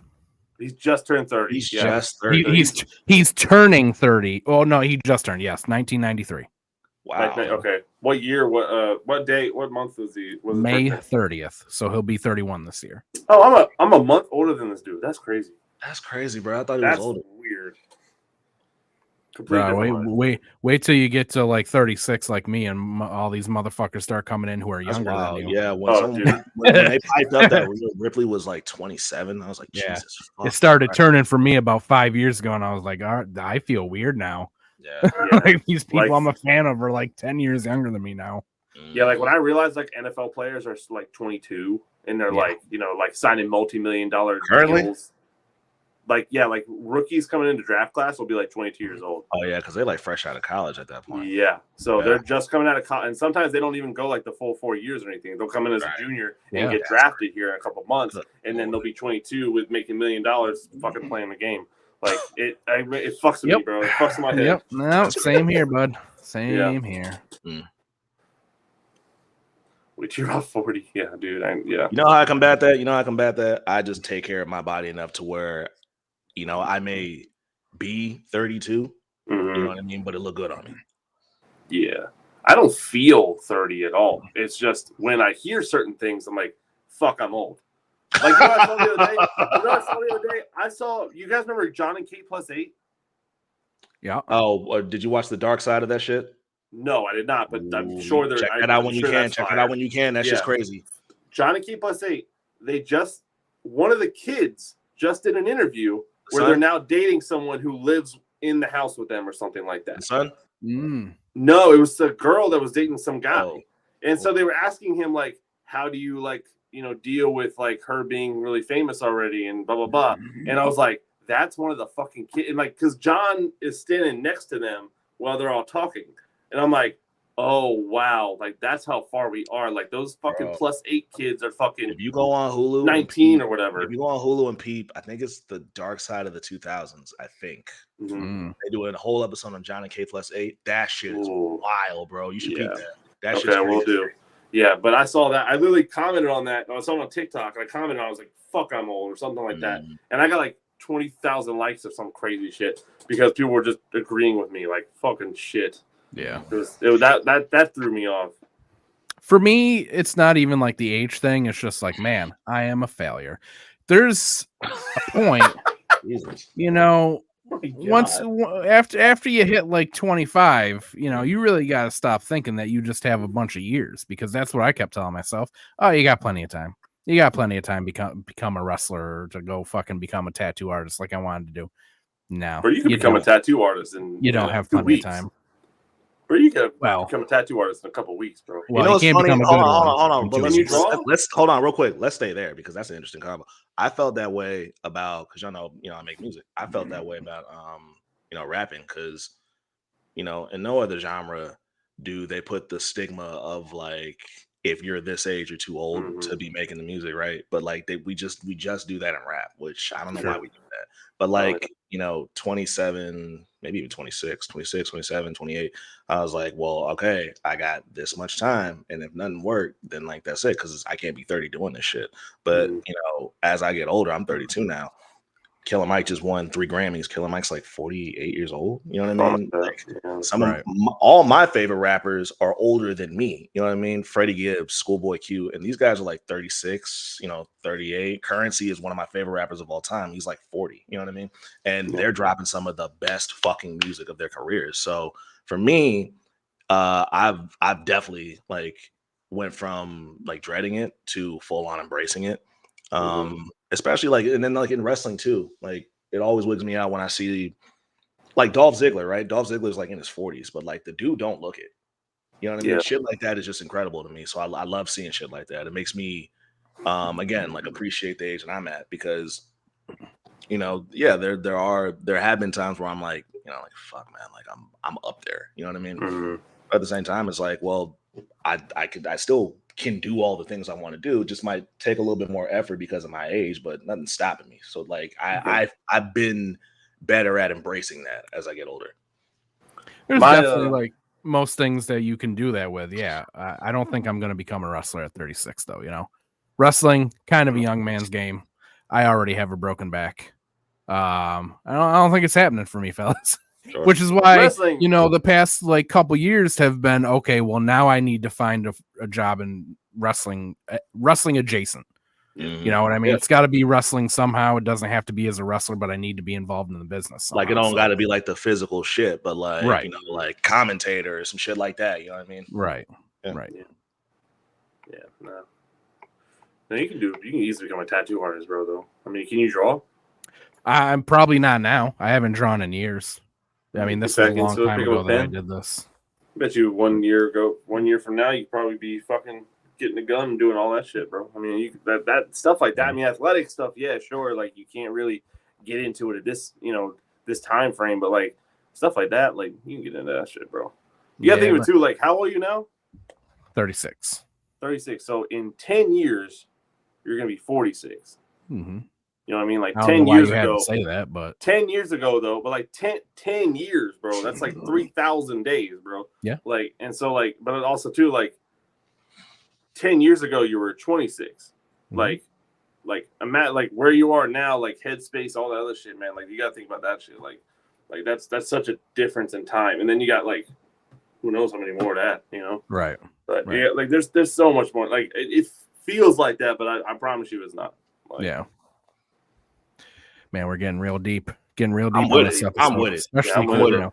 He's just turned 30. He's just 30. He's turning 30. Oh no, he just turned. Yes, 1993. Wow. Okay. What year? What day? What month was he? Was May 30th. So he'll be 31 this year. Oh, I'm a month older than this dude. That's crazy. That's crazy, bro. I thought he was older. Weird. Bro, wait till you get to like 36 like me and all these motherfuckers start coming in who are younger than you. Yeah, when they piped up that Ripley was like 27, I was like, Jesus. It started turning for me about 5 years ago, and I was like, all right, I feel weird now. Yeah. Like these people I'm a fan of are like 10 years younger than me now. Yeah, like when I realized like NFL players are like 22 and they're like, like signing multi-million-dollar deals. Like rookies coming into draft class will be like 22 years old. Oh yeah, because they're like fresh out of college at that point. Yeah, so they're just coming out of college, and sometimes they don't even go like the full 4 years or anything. They'll come in as a junior and get drafted here in a couple months, and then they'll be 22 with making $1 million, fucking playing the game. Like it fucks with me, bro. It fucks with my head. Yep. No, same here, bud. Same here. Which you're about 40, yeah, dude. Yeah. You know how I combat that? I just take care of my body enough to where. I may be 32, you know what I mean, but it look good on me. Yeah. I don't feel 30 at all. It's just when I hear certain things, I'm like, fuck, I'm old. Like, you know what I saw the other day? I saw, you guys remember John and Kate +8? Yeah. Oh, did you watch the dark side of that shit? No, I did not, but I'm sure there's. Check it out when you can. Check it out when you can. That's just crazy. John and Kate +8, one of the kids just did an interview where they're now dating someone who lives in the house with them or something like that. The son? No, it was a girl that was dating some guy. Oh. And so they were asking him, like, how do you, like, deal with, like, her being really famous already and blah, blah, blah. And I was like, that's one of the fucking kids. And, like, because John is standing next to them while they're all talking. And I'm like, oh, wow. Like, that's how far we are. Like, those fucking +8 kids are fucking. If you go on Hulu, 19 or whatever. If you go on Hulu and peep, I think it's the dark side of the 2000s, I think. They do a whole episode on John and K +8. That shit is wild, bro. You should peep that. That shit's crazy. We'll do. Yeah, but I saw that. I literally commented on that. I saw it on TikTok, and I commented. I was like, fuck, I'm old or something like that. And I got like 20,000 likes or some crazy shit because people were just agreeing with me like fucking shit. Yeah. That threw me off. For me, it's not even like the age thing. It's just like, man, I am a failure. There's a point, you know, once after you hit like 25, you know, you really got to stop thinking that you just have a bunch of years, because that's what I kept telling myself. Oh, you got plenty of time. You got plenty of time to become a wrestler or to go fucking become a tattoo artist like I wanted to do. No. Or you can become a tattoo artist and you don't have plenty of time. Or you can become a tattoo artist in a couple weeks, bro. Well, you know, you can't funny? become a good one. Hold on. But let's hold on real quick. Let's stay there because that's an interesting combo. I felt that way about, because I make music. I felt that way about rapping, because in no other genre do they put the stigma of like, if you're this age, you're too old to be making the music, right? But like we just do that in rap, which I don't know why we do that. But like, 27, maybe even 26, 27, 28, I was like, well, okay, I got this much time, and if nothing worked, then like that's it, because I can't be 30 doing this shit. But as I get older, I'm 32 now. Killer Mike just won 3 Grammys. Killer Mike's like 48 years old. You know what I mean? Like all my favorite rappers are older than me. You know what I mean? Freddie Gibbs, Schoolboy Q, and these guys are like 36, 38. Currency is one of my favorite rappers of all time. He's like 40. You know what I mean? And they're dropping some of the best fucking music of their careers. So for me, I've definitely like went from like dreading it to full on embracing it. Especially like, and then like in wrestling too, like it always wigs me out when I see like Dolph Ziggler, right? Dolph Ziggler's like in his 40s, but like the dude don't look it. You know what I mean? Shit like that is just incredible to me. So I love seeing shit like that. It makes me again like appreciate the age that I'm at, because there have been times where I'm like, like fuck man, like I'm up there. You know what I mean? But at the same time, it's like, well, I still can do all the things I want to do. It just might take a little bit more effort because of my age, but nothing's stopping me. So like I've been better at embracing that as I get older. There's definitely like most things that you can do that with. Yeah. I don't think I'm going to become a wrestler at 36 though. Wrestling kind of a young man's game. I already have a broken back. I don't think it's happening for me, fellas. Sure. Which is why wrestling, the past like couple years have been okay. Well, now I need to find a job in wrestling adjacent. You know what I mean? Yeah. It's got to be wrestling somehow. It doesn't have to be as a wrestler, but I need to be involved in the business somehow. Like it don't got to be like the physical shit, but like like commentator or some shit like that. You know what I mean? Right. Yeah. Right. Yeah. No, you can easily become a tattoo artist, bro. Though I mean, can you draw? I'm probably not now. I haven't drawn in years. I mean, this is a long time ago that I did this. I bet you 1 year from now, you'd probably be fucking getting a gun and doing all that shit, bro. I mean, that stuff like that. I mean, athletic stuff, yeah, sure. Like you can't really get into it at this, this time frame, but like stuff like that, like you can get into that shit, bro. You gotta think of it too. Like, how old are you now? 36. 36. So in 10 years, you're gonna be 46. Mm-hmm. You know what I mean? Like 10 years ago. Say that, but 10 years ago though, but like 10 years, bro. That's like 3,000 days, bro. Yeah. Like, and so like, but also too, like 10 years ago you were 26. Mm-hmm. Like where you are now, like headspace, all that other shit, man. Like you gotta think about that shit. Like that's such a difference in time. And then you got like who knows how many more of that, Right. But yeah, like there's so much more. Like it feels like that, but I promise you it's not. Like, yeah. Man, we're getting real deep. I'm with it. Especially because,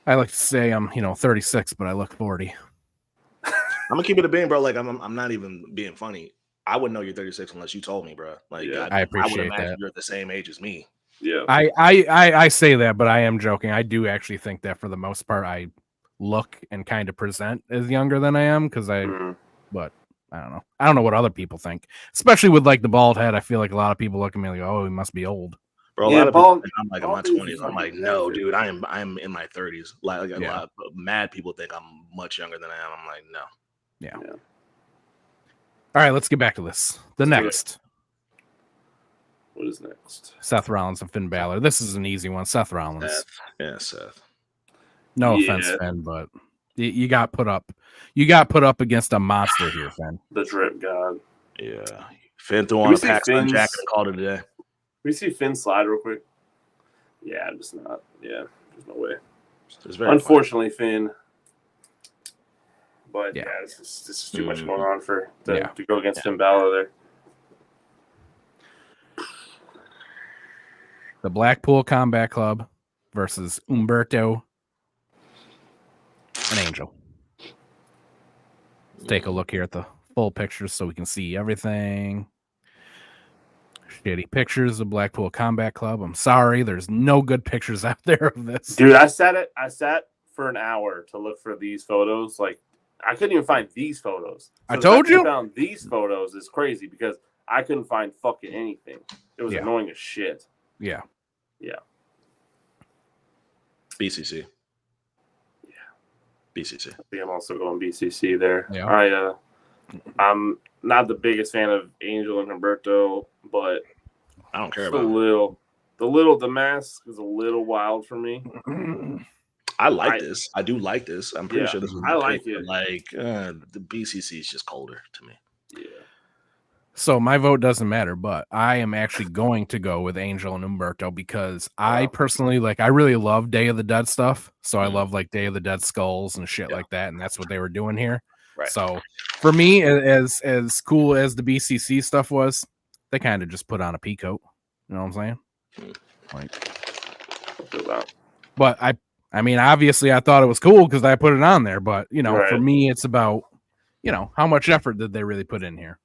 I like to say I'm, 36, but I look 40. I'm gonna keep it a bean, bro. Like I'm not even being funny. I wouldn't know you're 36 unless you told me, bro. Like I appreciate would imagine that. you're the same age as me. Yeah. I say that, but I am joking. I do actually think that for the most part, I look and kind of present as younger than I am but I don't know. I don't know what other people think, especially with like the bald head. I feel like a lot of people look at me like, "Oh, he must be old." Bro, a lot of people think I'm like in my 20s. I'm like, no, dude, I'm in my 30s. Like a lot of mad people think I'm much younger than I am. I'm like, no. Yeah. All right, let's get back to this. What is next? Seth Rollins and Finn Balor. This is an easy one. Seth Rollins. Seth. No offense, Finn, but you got put up. You got put up against a monster here, Finn. The drip god. Yeah. Finn threw on a Paxton jacket and called it a day. We see Finn slide real quick. Yeah, I'm just not. Yeah, there's no way. Unfortunately, Finn. But yeah, this is too much going on to go against Finn Balor there. The Blackpool Combat Club versus Humberto and Angel. Let's take a look here at the full pictures so we can see everything. Shitty pictures of Blackpool Combat Club. I'm sorry, there's no good pictures out there of this. Dude, I sat for an hour to look for these photos. Like, I couldn't even find these photos. So I told you. I found these photos is crazy because I couldn't find fucking anything. It was annoying as shit. Yeah. BCC. Yeah. BCC. I think I'm also going BCC there. Yeah. I'm not the biggest fan of Angel and Humberto, but I don't care about the mask is a little wild for me. I like this. I do like this. I'm pretty sure this is I like it. Like the BCC is just colder to me. Yeah. So my vote doesn't matter, but I am actually going to go with Angel and Humberto because I personally I really love Day of the Dead stuff. So I love like Day of the Dead skulls and shit like that, and that's what they were doing here. Right. So for me, as cool as the BCC stuff was, they kind of just put on a peacoat. You know what I'm saying? But I mean, obviously, I thought it was cool because I put it on there. But for me, it's about how much effort did they really put in here.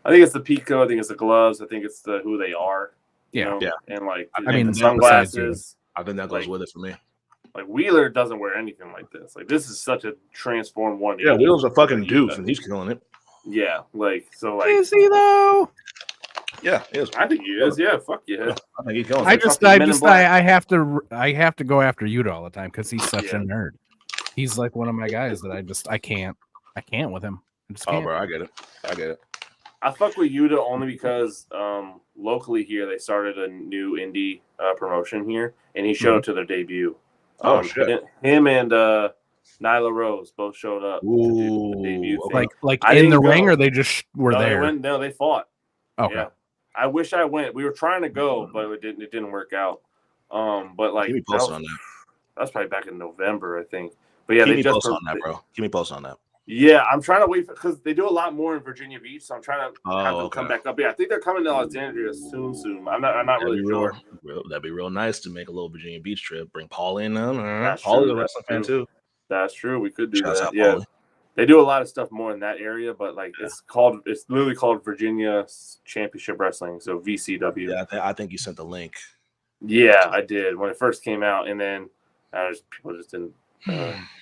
I think it's the peacoat. I think it's the gloves. I think it's the who they are. Yeah. And the sunglasses. I think that goes with it for me. Like Wheeler doesn't wear anything like this. Like this is such a transformed one. Yeah, Wheeler's a fucking doof, and he's killing it. Yeah, is he though? Yeah, he is. I think he is. Yeah, fuck yeah. I think he's killing it. I have to go after Yuta all the time because he's such a nerd. He's like one of my guys that I can't with him. Oh, bro, I get it. I fuck with Yuta only because locally here they started a new indie promotion here, and he showed up to their debut. Oh shit! Him and Nyla Rose both showed up. Ooh, to the debut like in the ring, or they just were there? They fought. Okay. Yeah. I wish I went. We were trying to go, but it didn't work out. But like, give me post on that. That's probably back in November, I think. But yeah, give me post on that, bro. Give me post on that. Yeah, I'm trying to wait because they do a lot more in Virginia Beach, so I'm trying to have them come back up. Yeah, I think they're coming to Alexandria soon. I'm not really sure. That'd be real nice to make a little Virginia Beach trip. Bring Paul in. Paul's a wrestling fan too. That's true. We could do Shouts that. out, Yeah, Paulie. they do a lot of stuff more in that area, but like it's literally called Virginia Championship Wrestling, so VCW. Yeah, I think you sent the link. Yeah, I did when it first came out, and then people just didn't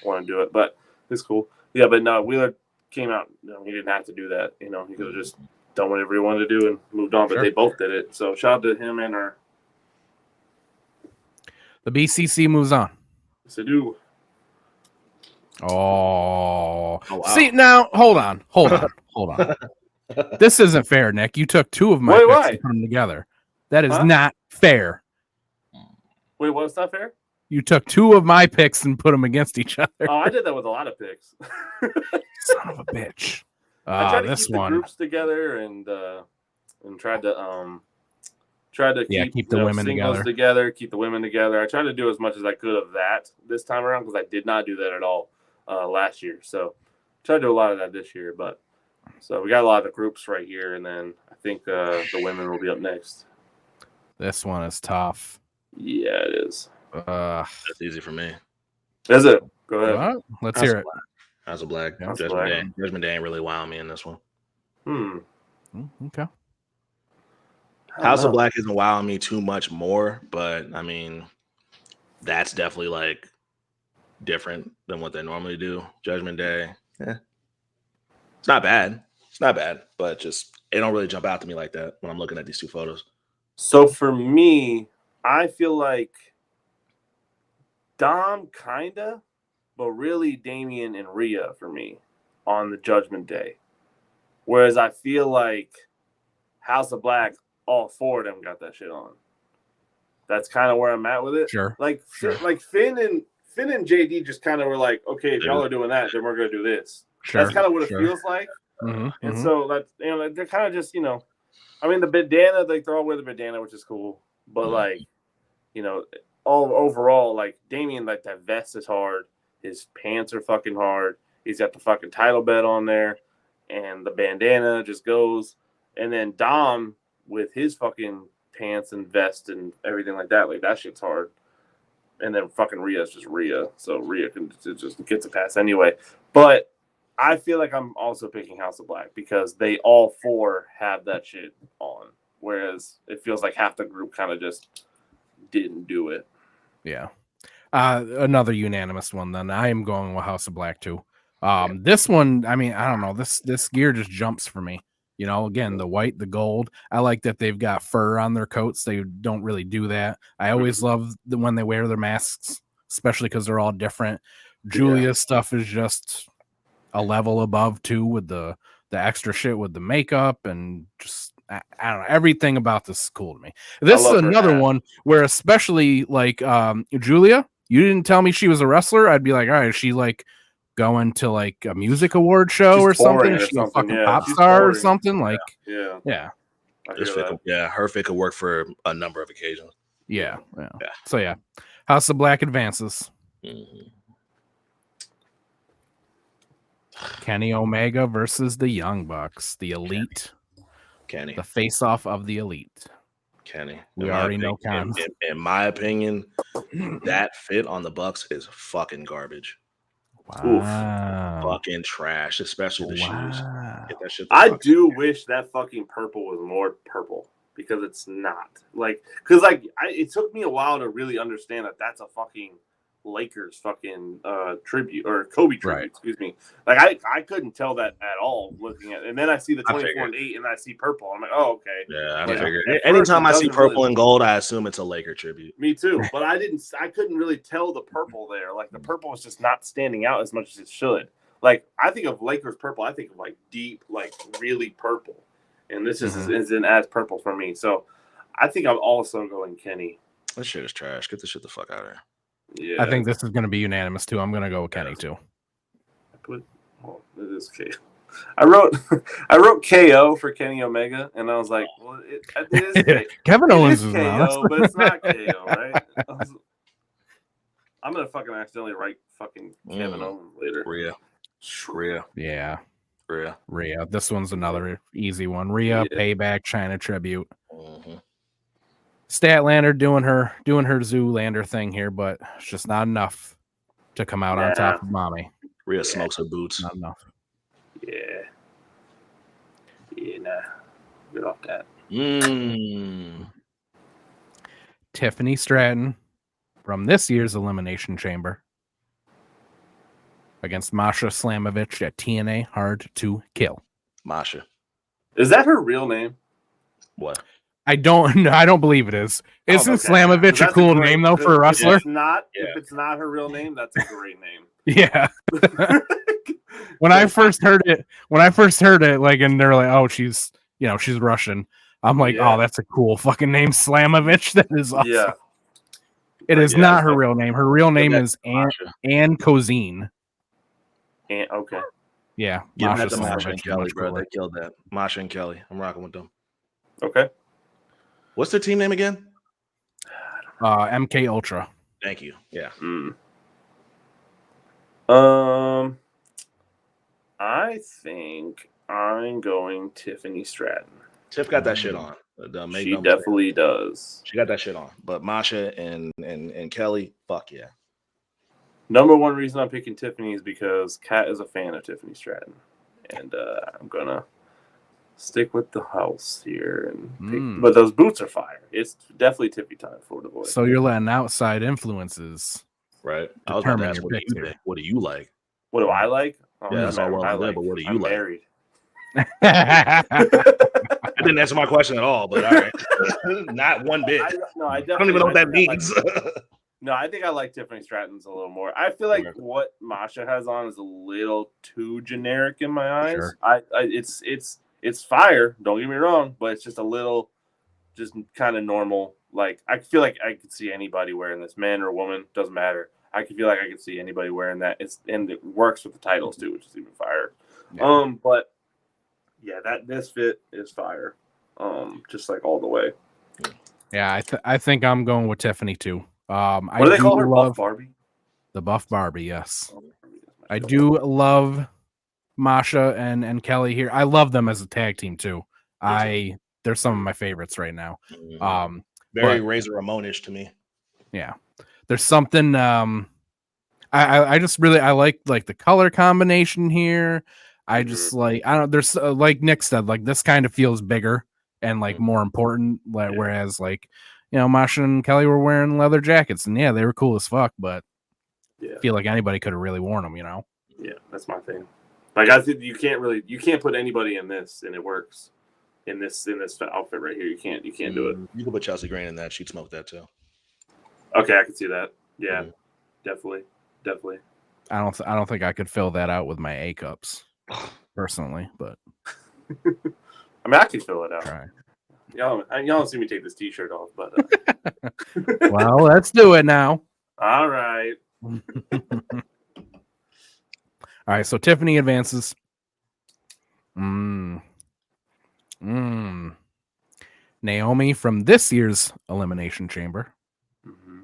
want to do it, but it's cool. Yeah, but no, Wheeler came out. He didn't have to do that. He could have just done whatever he wanted to do and moved on. But they both did it. So shout out to him and her. The BCC moves on. Yes, they do. Oh, wow. See now, hold on. This isn't fair, Nick. You took two of my picks and put them together. That is not fair. Wait, what's not fair? You took two of my picks and put them against each other. Oh, I did that with a lot of picks. Son of a bitch. I tried to keep the groups together and tried to keep the women together, keep the women together. I tried to do as much as I could of that this time around because I did not do that at all last year. So tried to do a lot of that this year. But so we got a lot of the groups right here, and then I think the women will be up next. This one is tough. Yeah, it is. That's easy for me. Is it? Go ahead. Let's hear it. House of Black. House of Black. Judgment Day ain't really wowing me in this one. Okay. House of Black isn't wowing me too much more, but I mean, that's definitely like different than what they normally do. Judgment Day, it's not bad. It's not bad, but just it don't really jump out to me like that when I'm looking at these two photos. So for me, I feel like Dom kinda, but really Damian and Rhea for me on the Judgment Day. Whereas I feel like House of Black, all four of them got that shit on. That's kind of where I'm at with it. Sure. Like Finn and JD just kind of were like, okay, if y'all are doing that, then we're gonna do this. Sure. That's kind of what it feels like. Mm-hmm. And so that's they're kind of just I mean, the bandana, like they're all wear the bandana, which is cool. But like, you know, all overall, like Damian, like that vest is hard. His pants are fucking hard. He's got the fucking title belt on there, and the bandana just goes. And then Dom with his fucking pants and vest and everything like that shit's hard. And then fucking Rhea's just Rhea, so Rhea can just gets a pass anyway. But I feel like I'm also picking House of Black because they all four have that shit on, whereas it feels like half the group kind of just didn't do it. Yeah. Another unanimous one then. I am going with House of Black too. This one, I mean, I don't know. This gear just jumps for me. You know, again, the white, the gold. I like that they've got fur on their coats. They don't really do that. I always love when they wear their masks, especially because they're all different. Julia's stuff is just a level above too, with the extra shit with the makeup and just I don't know. Everything about this is cool to me. This is another one where, especially like Julia, you didn't tell me she was a wrestler. I'd be like, all right, is she like going to like a music award show or something? Is she a fucking pop star or something? Like, yeah. Her fit could work for a number of occasions. Yeah. So yeah, House of Black advances. Kenny Omega versus the Young Bucks, the Elite. Kenny, the face-off of the Elite. Kenny, we already know cons. In my opinion, that fit on the Bucks is fucking garbage. Wow. Fucking trash, especially the shoes. Get that shit I do wish that fucking purple was more purple because it's not. Like, because like it took me a while to really understand that that's a fucking Lakers fucking tribute or Kobe tribute, excuse me. Like I couldn't tell that at all looking at it. And then I see the 24 and 8 and I see purple. I'm like, oh, okay. Yeah, I figured. Anytime I see purple and gold, I assume it's a Laker tribute. Me too. But I couldn't really tell the purple there. Like the purple was just not standing out as much as it should. Like I think of Lakers purple, I think of like deep, like really purple. And this isn't as purple for me. So I think I'm also going Kenny. This shit is trash. Get this shit the fuck out of here. Yeah, I think this is going to be unanimous too. I'm going to go with Kenny too. It is KO. I wrote KO for Kenny Omega, and I was like, well, it is KO. Kevin Owens is KO, but it's not KO, right? I'm gonna fucking accidentally write fucking Kevin Owens later. Rhea. Yeah. Rhea. This one's another easy one. Rhea, Payback, China Tribute. Statlander doing her Zoolander thing here, but it's just not enough to come out on top of Mommy. Rhea smokes her boots. Not enough. Nah. Get off that. Tiffany Stratton from this year's Elimination Chamber against Masha Slamovich at TNA Hard to Kill. Masha. Is that her real name? What? I don't believe it is. Isn't Slamovich a cool name though for a wrestler? If it's not her real name, that's a great name. Yeah. When I first heard it, like, and they're like, oh, she's Russian. I'm like, oh, that's a cool fucking name, Slamovich. That is awesome. Yeah. It is not her real name. Her real name is Ann Kozine. Okay. Yeah. Masha and Kelly, bro. They killed that. Masha and Kelly. I'm rocking with them. Okay. What's their team name again? MK Ultra. Thank you. Yeah. I think I'm going Tiffany Stratton. Tiff got that shit on. She definitely does. She got that shit on. But Masha and Kelly, fuck yeah. Number one reason I'm picking Tiffany is because Kat is a fan of Tiffany Stratton. And I'm going to stick with the house here and pick, but those boots are fire. It's definitely tippy time for the boys. So you're letting outside influences, right? I was about to ask, what do you like? What do I like? Oh, yeah, that's all well and good, but what do you I'm like? Married. I didn't answer my question at all, but all right, not one bit. I don't even know what that means. No, I think I like Tiffany Stratton's a little more. I feel like what Masha has on is a little too generic in my eyes. Sure. It's fire, don't get me wrong, but it's just a little, just kind of normal. Like, I feel like I could see anybody wearing this, man or woman, doesn't matter. I feel like I could see anybody wearing that. And it works with the titles too, which is even fire. Yeah. But yeah, this fit is fire. just like all the way. Yeah, I think I'm going with Tiffany too. What do they call her? love Buff Barbie? the Buff Barbie. Yes, Oh, I do love Masha and Kelly here. I love them as a tag team too. They're some of my favorites right now. Very but- Razor Ramon-ish to me. Yeah, there's something. I just really I like the color combination here. I just like I don't. There's like Nick said, like this kind of feels bigger and like more important. Like whereas like Masha and Kelly were wearing leather jackets and yeah, they were cool as fuck, but I feel like anybody could have really worn them. Yeah, that's my thing. Like I think you can't put anybody in this and it works. In this outfit right here, you can't do it. You can put Chelsea Green in that. She'd smoke that too. Okay, I can see that. Yeah, definitely. I don't think I could fill that out with my A cups personally, but I mean I could fill it out. try. Y'all don't see me take this T-shirt off, but Well, let's do it now. all right. All right, so Tiffany advances. Naomi from this year's Elimination Chamber. Mm-hmm.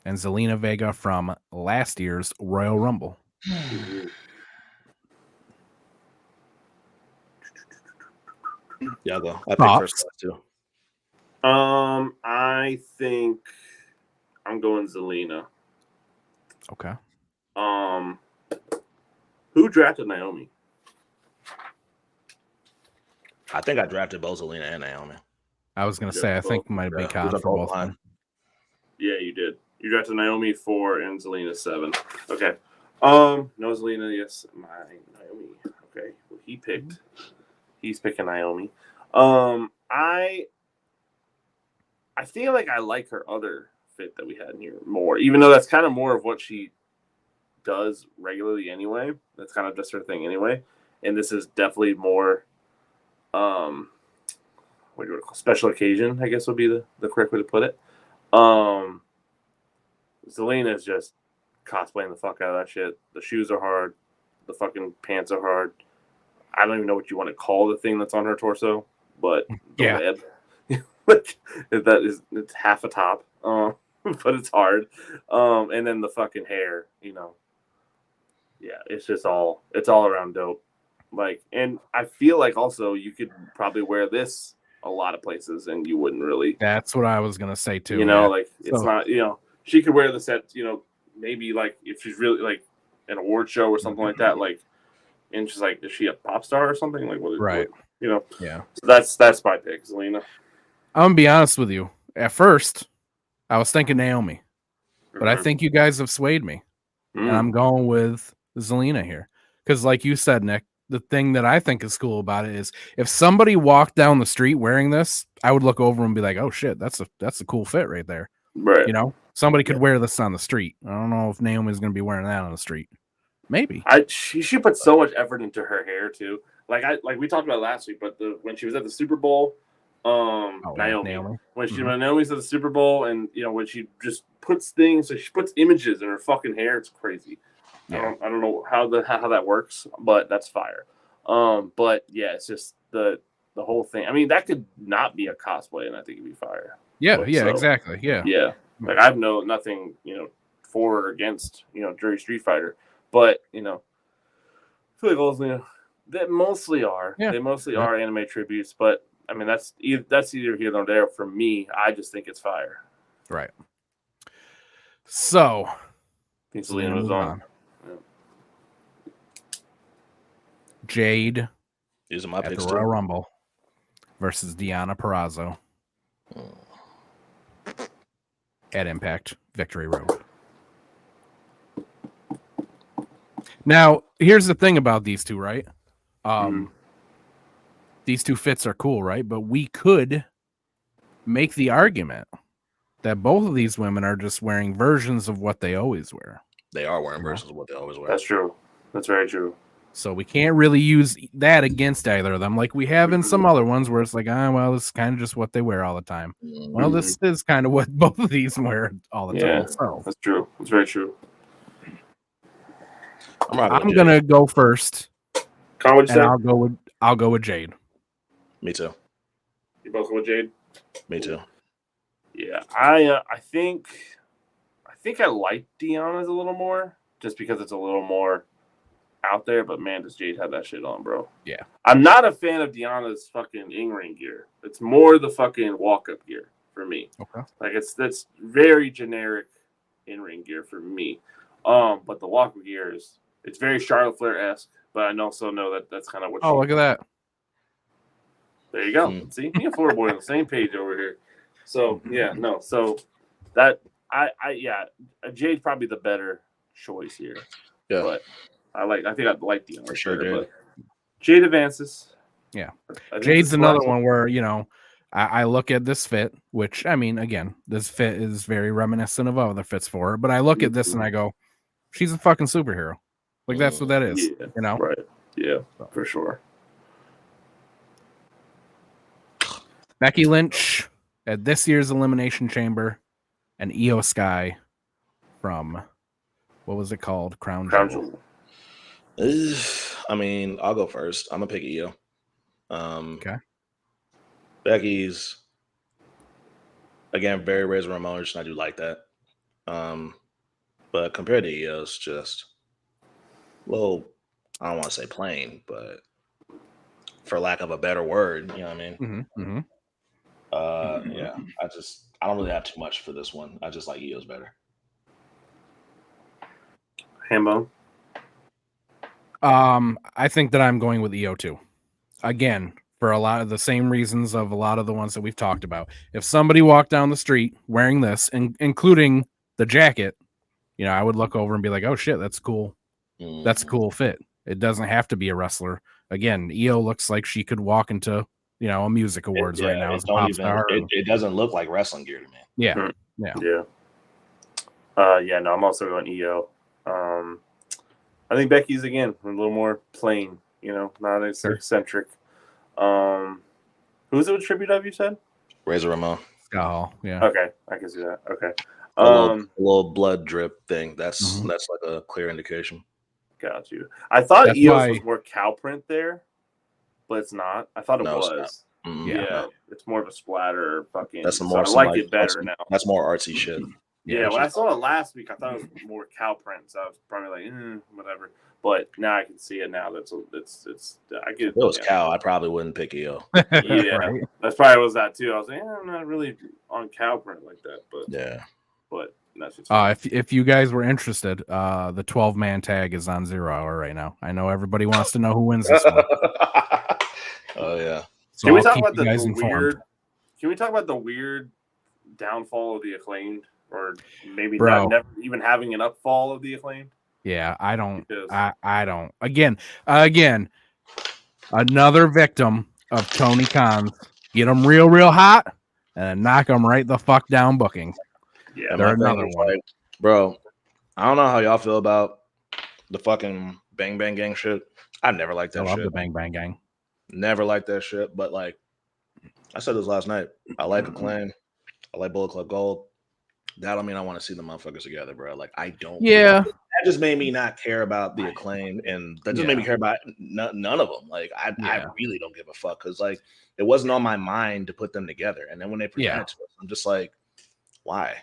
And Zelina Vega from last year's Royal Rumble. Yeah, I'll go. I pick first class too. I think I'm going Zelina. Okay. Who drafted Naomi? I think I drafted both Zelina and Naomi. I was going to say, I think it might have been Con for both of them. Yeah, you did. You drafted Naomi 4 and Zelina 7. Okay. No Zelina, yes. My Naomi. Okay. Well, he's picking Naomi. I feel like I like her other fit that we had in here more, even though that's kind of more of what she does regularly anyway. That's kind of just her thing anyway. And this is definitely more what do you call special occasion, I guess would be the correct way to put it. Zelina is just cosplaying the fuck out of that shit. The shoes are hard. The fucking pants are hard. I don't even know what you want to call the thing that's on her torso, but the web, it's half a top, but it's hard. And then the fucking hair, it's just it's all around dope. Like, and I feel like also you could probably wear this a lot of places and you wouldn't really. That's what I was gonna say too. Like it's not. She could wear this at maybe like if she's really like an award show or something like that. Like, and she's like, is she a pop star or something? Like, right? Yeah. So that's my pick, Zelina. I'm gonna be honest with you. At first, I was thinking Naomi, but I think you guys have swayed me, and I'm going with Zelina here because, like you said, Nick. The thing that I think is cool about it is if somebody walked down the street wearing this, I would look over and be like, "Oh shit, that's a cool fit right there." Right. Somebody could wear this on the street. I don't know if Naomi's going to be wearing that on the street. Maybe. She put so much effort into her hair too. Like we talked about last week, but when she was at the Super Bowl, Naomi. When Naomi's at the Super Bowl, and when she just puts things, so she puts images in her fucking hair, it's crazy. Yeah. I don't know how that works, but that's fire. But yeah, it's just the whole thing. I mean, that could not be a cosplay, and I think it'd be fire. Yeah, exactly. Yeah. Like I have nothing, for or against, Jury Street Fighter, but I feel like those, that mostly are. Yeah. They mostly are anime tributes, but I mean that's either here or there. For me, I just think it's fire. Right. So, Zelina was on. Jade These are my at picks the Royal Rumble versus Deonna Purrazzo at Impact Victory Road. Now, here's the thing about these two, right? These two fits are cool, right? But we could make the argument that both of these women are just wearing versions of what they always wear. They are wearing versions of what they always wear. That's true. That's very true. So we can't really use that against either of them like we have in some other ones where it's like, well, this is kind of just what they wear all the time. Well, this is kind of what both of these wear all the time. So. That's true. That's very true. I'm gonna go first. And I'll go with Jade. Me too. You both with Jade? Me too. Yeah, I think I like Deanna's a little more just because it's a little more out there. But man, does Jade have that shit on, bro? Yeah. I'm not a fan of Deanna's fucking in-ring gear. It's more the fucking walk-up gear for me. Okay. Like that's very generic in-ring gear for me. But the walk-up gear it's very Charlotte Flair-esque. But I also know that that's kind of what. Oh, look at that. There you go. See, me and Florida boy on the same page over here. So yeah, no. So that Jade's probably the better choice here. Yeah. But I think I'd like the For sure, better, Jade. but Jade advances. Yeah. I think Jade's this another last one where, I look at this fit, which, I mean, again, this fit is very reminiscent of other fits for her, but I look at this and I go, she's a fucking superhero. Like, that's what that is, Yeah, right. Yeah, for sure. Becky Lynch at this year's Elimination Chamber and Io Sky from, what was it called? Crown Jewel. I mean, I'll go first. I'm gonna pick Io. Okay. Becky's again very Razor Ramon, and I do like that. But compared to Io's, just a little, I don't want to say plain, but for lack of a better word, you know what I mean? Mm-hmm. Yeah, I don't really have too much for this one. I just like Io's better. Hambo. I think that I'm going with Io too. Again, for a lot of the same reasons of a lot of the ones that we've talked about. If somebody walked down the street wearing this, including the jacket, I would look over and be like, "Oh shit, that's cool. That's a cool fit." It doesn't have to be a wrestler. Again, Io looks like she could walk into, a music awards right now as a pop star. It doesn't look like wrestling gear to me. Yeah. No, I'm also going Io. I think Becky's again a little more plain, not as eccentric. Who's it with tribute of, you said? Razor Ramon. Scott Hall, yeah. Okay, I can see that. Okay. A little blood drip thing. That's like a clear indication. Got you. I thought Eos was more cow print there, but it's not. I thought it was. Yeah, it's more of a splatter. Fucking. That's more. So I like it better now. That's more artsy shit. Yeah, when I saw it last week, I thought it was more cow print, so I was probably like, whatever. But now I can see it now. It's I get it. If it was cow, I probably wouldn't pick Io. Yeah, right. That's probably was that too. I was like, I'm not really on cow print like that, but yeah. But that's just if you guys were interested, the 12-man tag is on 0 Hour right now. I know everybody wants to know who wins this one. Oh yeah. So can we talk about the weird? Can we talk about the weird downfall of the Acclaimed, or maybe never even having an upfall of the Acclaimed? Yeah, I don't. I don't. Again, another victim of Tony Khan's get them real hot and then knock them right the fuck down booking. Yeah, they're another one. Like, bro, I don't know how y'all feel about the fucking Bang Bang Gang shit. I never liked that shit. I love the Bang Bang Gang. Never liked that shit. But like I said this last night, I like Acclaim. I like Bullet Club Gold. That don't mean I want to see the motherfuckers together, bro. Like I don't. Yeah. That just made me not care about the Acclaim, and that just made me care about none of them. Like I really don't give a fuck because like it wasn't on my mind to put them together. And then when they presented to us, I'm just like, why?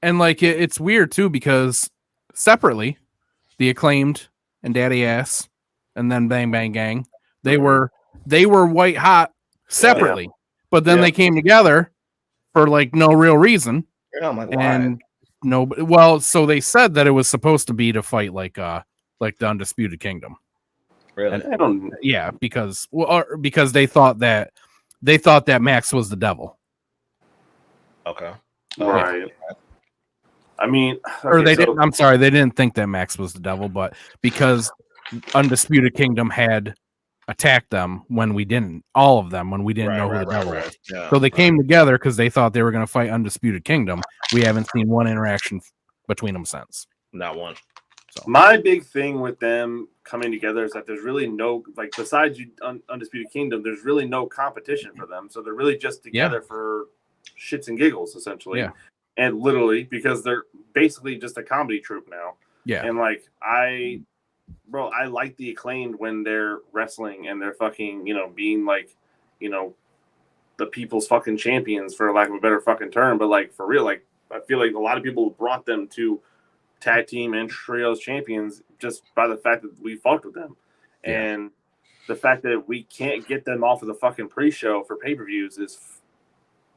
And like it's weird too because separately, the Acclaimed and Daddy Ass, and then Bang Bang Gang, they were white hot separately, but then they came together for like no real reason. Yeah, I'm like, why? Well, so they said that it was supposed to be to fight like the Undisputed Kingdom. Really? And, because they thought that Max was the devil. Okay. Right. I mean, or they didn't. I'm sorry, they didn't think that Max was the devil, but because Undisputed Kingdom had attacked them when we didn't, all of them when we didn't know who the devil was. Yeah, so they came together because they thought they were going to fight Undisputed Kingdom. We haven't seen one interaction between them since. Not one. So my big thing with them coming together is that there's really no, like, besides Undisputed Kingdom, there's really no competition for them. So they're really just together for shits and giggles, essentially. Yeah. And literally, because they're basically just a comedy troupe now. Yeah. And like, I like the Acclaimed when they're wrestling and they're fucking, being like, the people's fucking champions, for lack of a better fucking term. But like for real, like I feel like a lot of people brought them to tag team and trios champions just by the fact that we fucked with them, and the fact that we can't get them off of the fucking pre-show for pay-per-views is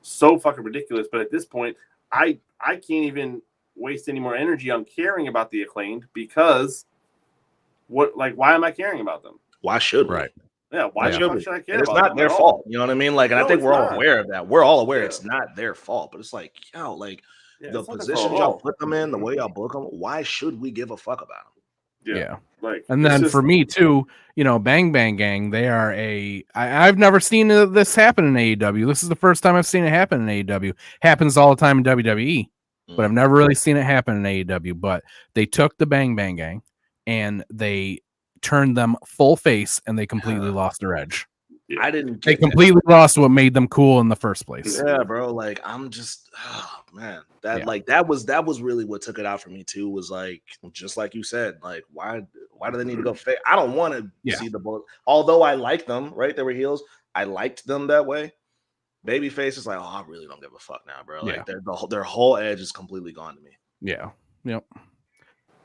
so fucking ridiculous. But at this point, I can't even waste any more energy on caring about the Acclaimed, because why am I caring about them? Why should we? Right. Yeah, why should I care? It's about not them their fault. You know what I mean? Like, and I think we're all aware of that. We're all aware it's not their fault, but it's like, the positions y'all put them in, the way y'all book them, why should we give a fuck about them? Yeah. Like, and then for me too, Bang Bang Gang, they are I've never seen this happen in AEW. This is the first time I've seen it happen in AEW. Happens all the time in WWE, but I've never really seen it happen in AEW. But they took the Bang Bang Gang and they turned them full face, and they completely lost their edge. I didn't. They completely lost what made them cool in the first place. Yeah, bro. Like, I'm just, man, that was really what took it out for me too. Was like, just like you said, like, why do they need to go fake? I don't want to see the bullet. Although I like them, right? They were heels. I liked them that way. Babyface is like, I really don't give a fuck now, bro. Like, their whole edge is completely gone to me. Yeah. Yep.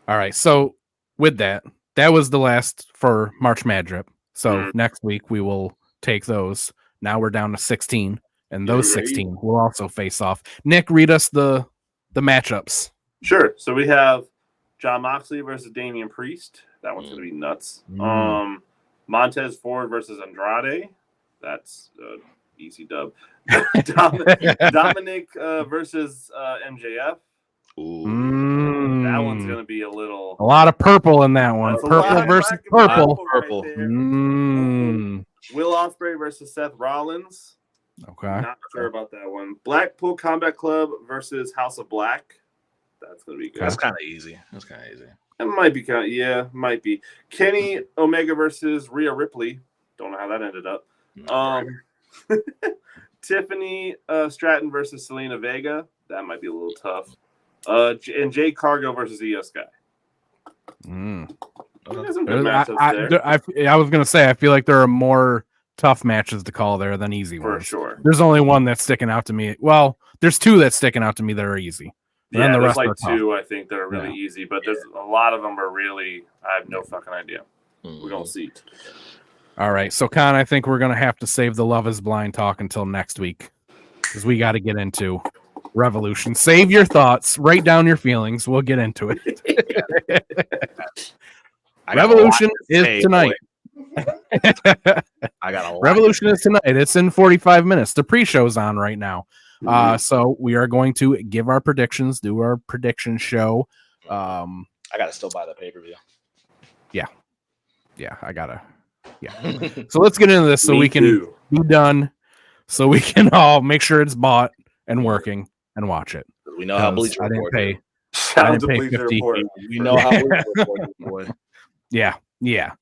All right. So with that was the last for March MadDrip. So next week we will take those. Now we're down to 16, and those 16 will also face off. Nick, read us the matchups. Sure. So we have Jon Moxley versus Damian Priest. That one's gonna be nuts. Montez Ford versus Andrade. That's easy dub. Dominic versus MJF. That one's gonna be a lot of purple in that one. Purple versus purple. Purple. Will Ospreay versus Seth Rollins. Okay. Not sure about that one. Blackpool Combat Club versus House of Black. That's gonna be good. That's kind of easy. It might be might be. Kenny Omega versus Rhea Ripley. Don't know how that ended up. Tiffany Stratton versus Selena Vega. That might be a little tough. And Jade Cargo versus Io Sky. Some good matchups there. I was gonna say, I feel like there are more tough matches to call there than easy ones. For sure. There's only one that's sticking out to me. Well, there's two that's sticking out to me that are easy. Yeah, there's like two I think that are really easy, but there's a lot of them are really, I have no fucking idea. We're gonna see. All right, so Con, I think we're gonna have to save the Love Is Blind talk until next week, because we got to get into Revolution. Save your thoughts, write down your feelings. We'll get into it. Revolution is tonight. Revolution is tonight. It's in 45 minutes. The pre-show's on right now. So we are going to give our predictions, do our prediction show. I gotta still buy the pay-per-view. Yeah, I gotta. Yeah. So let's get into this so we can be done. So we can all make sure it's bought and working and watch it. We know how Bleacher Report. I didn't pay 50. We know how Bleacher Report, boy. Yeah. I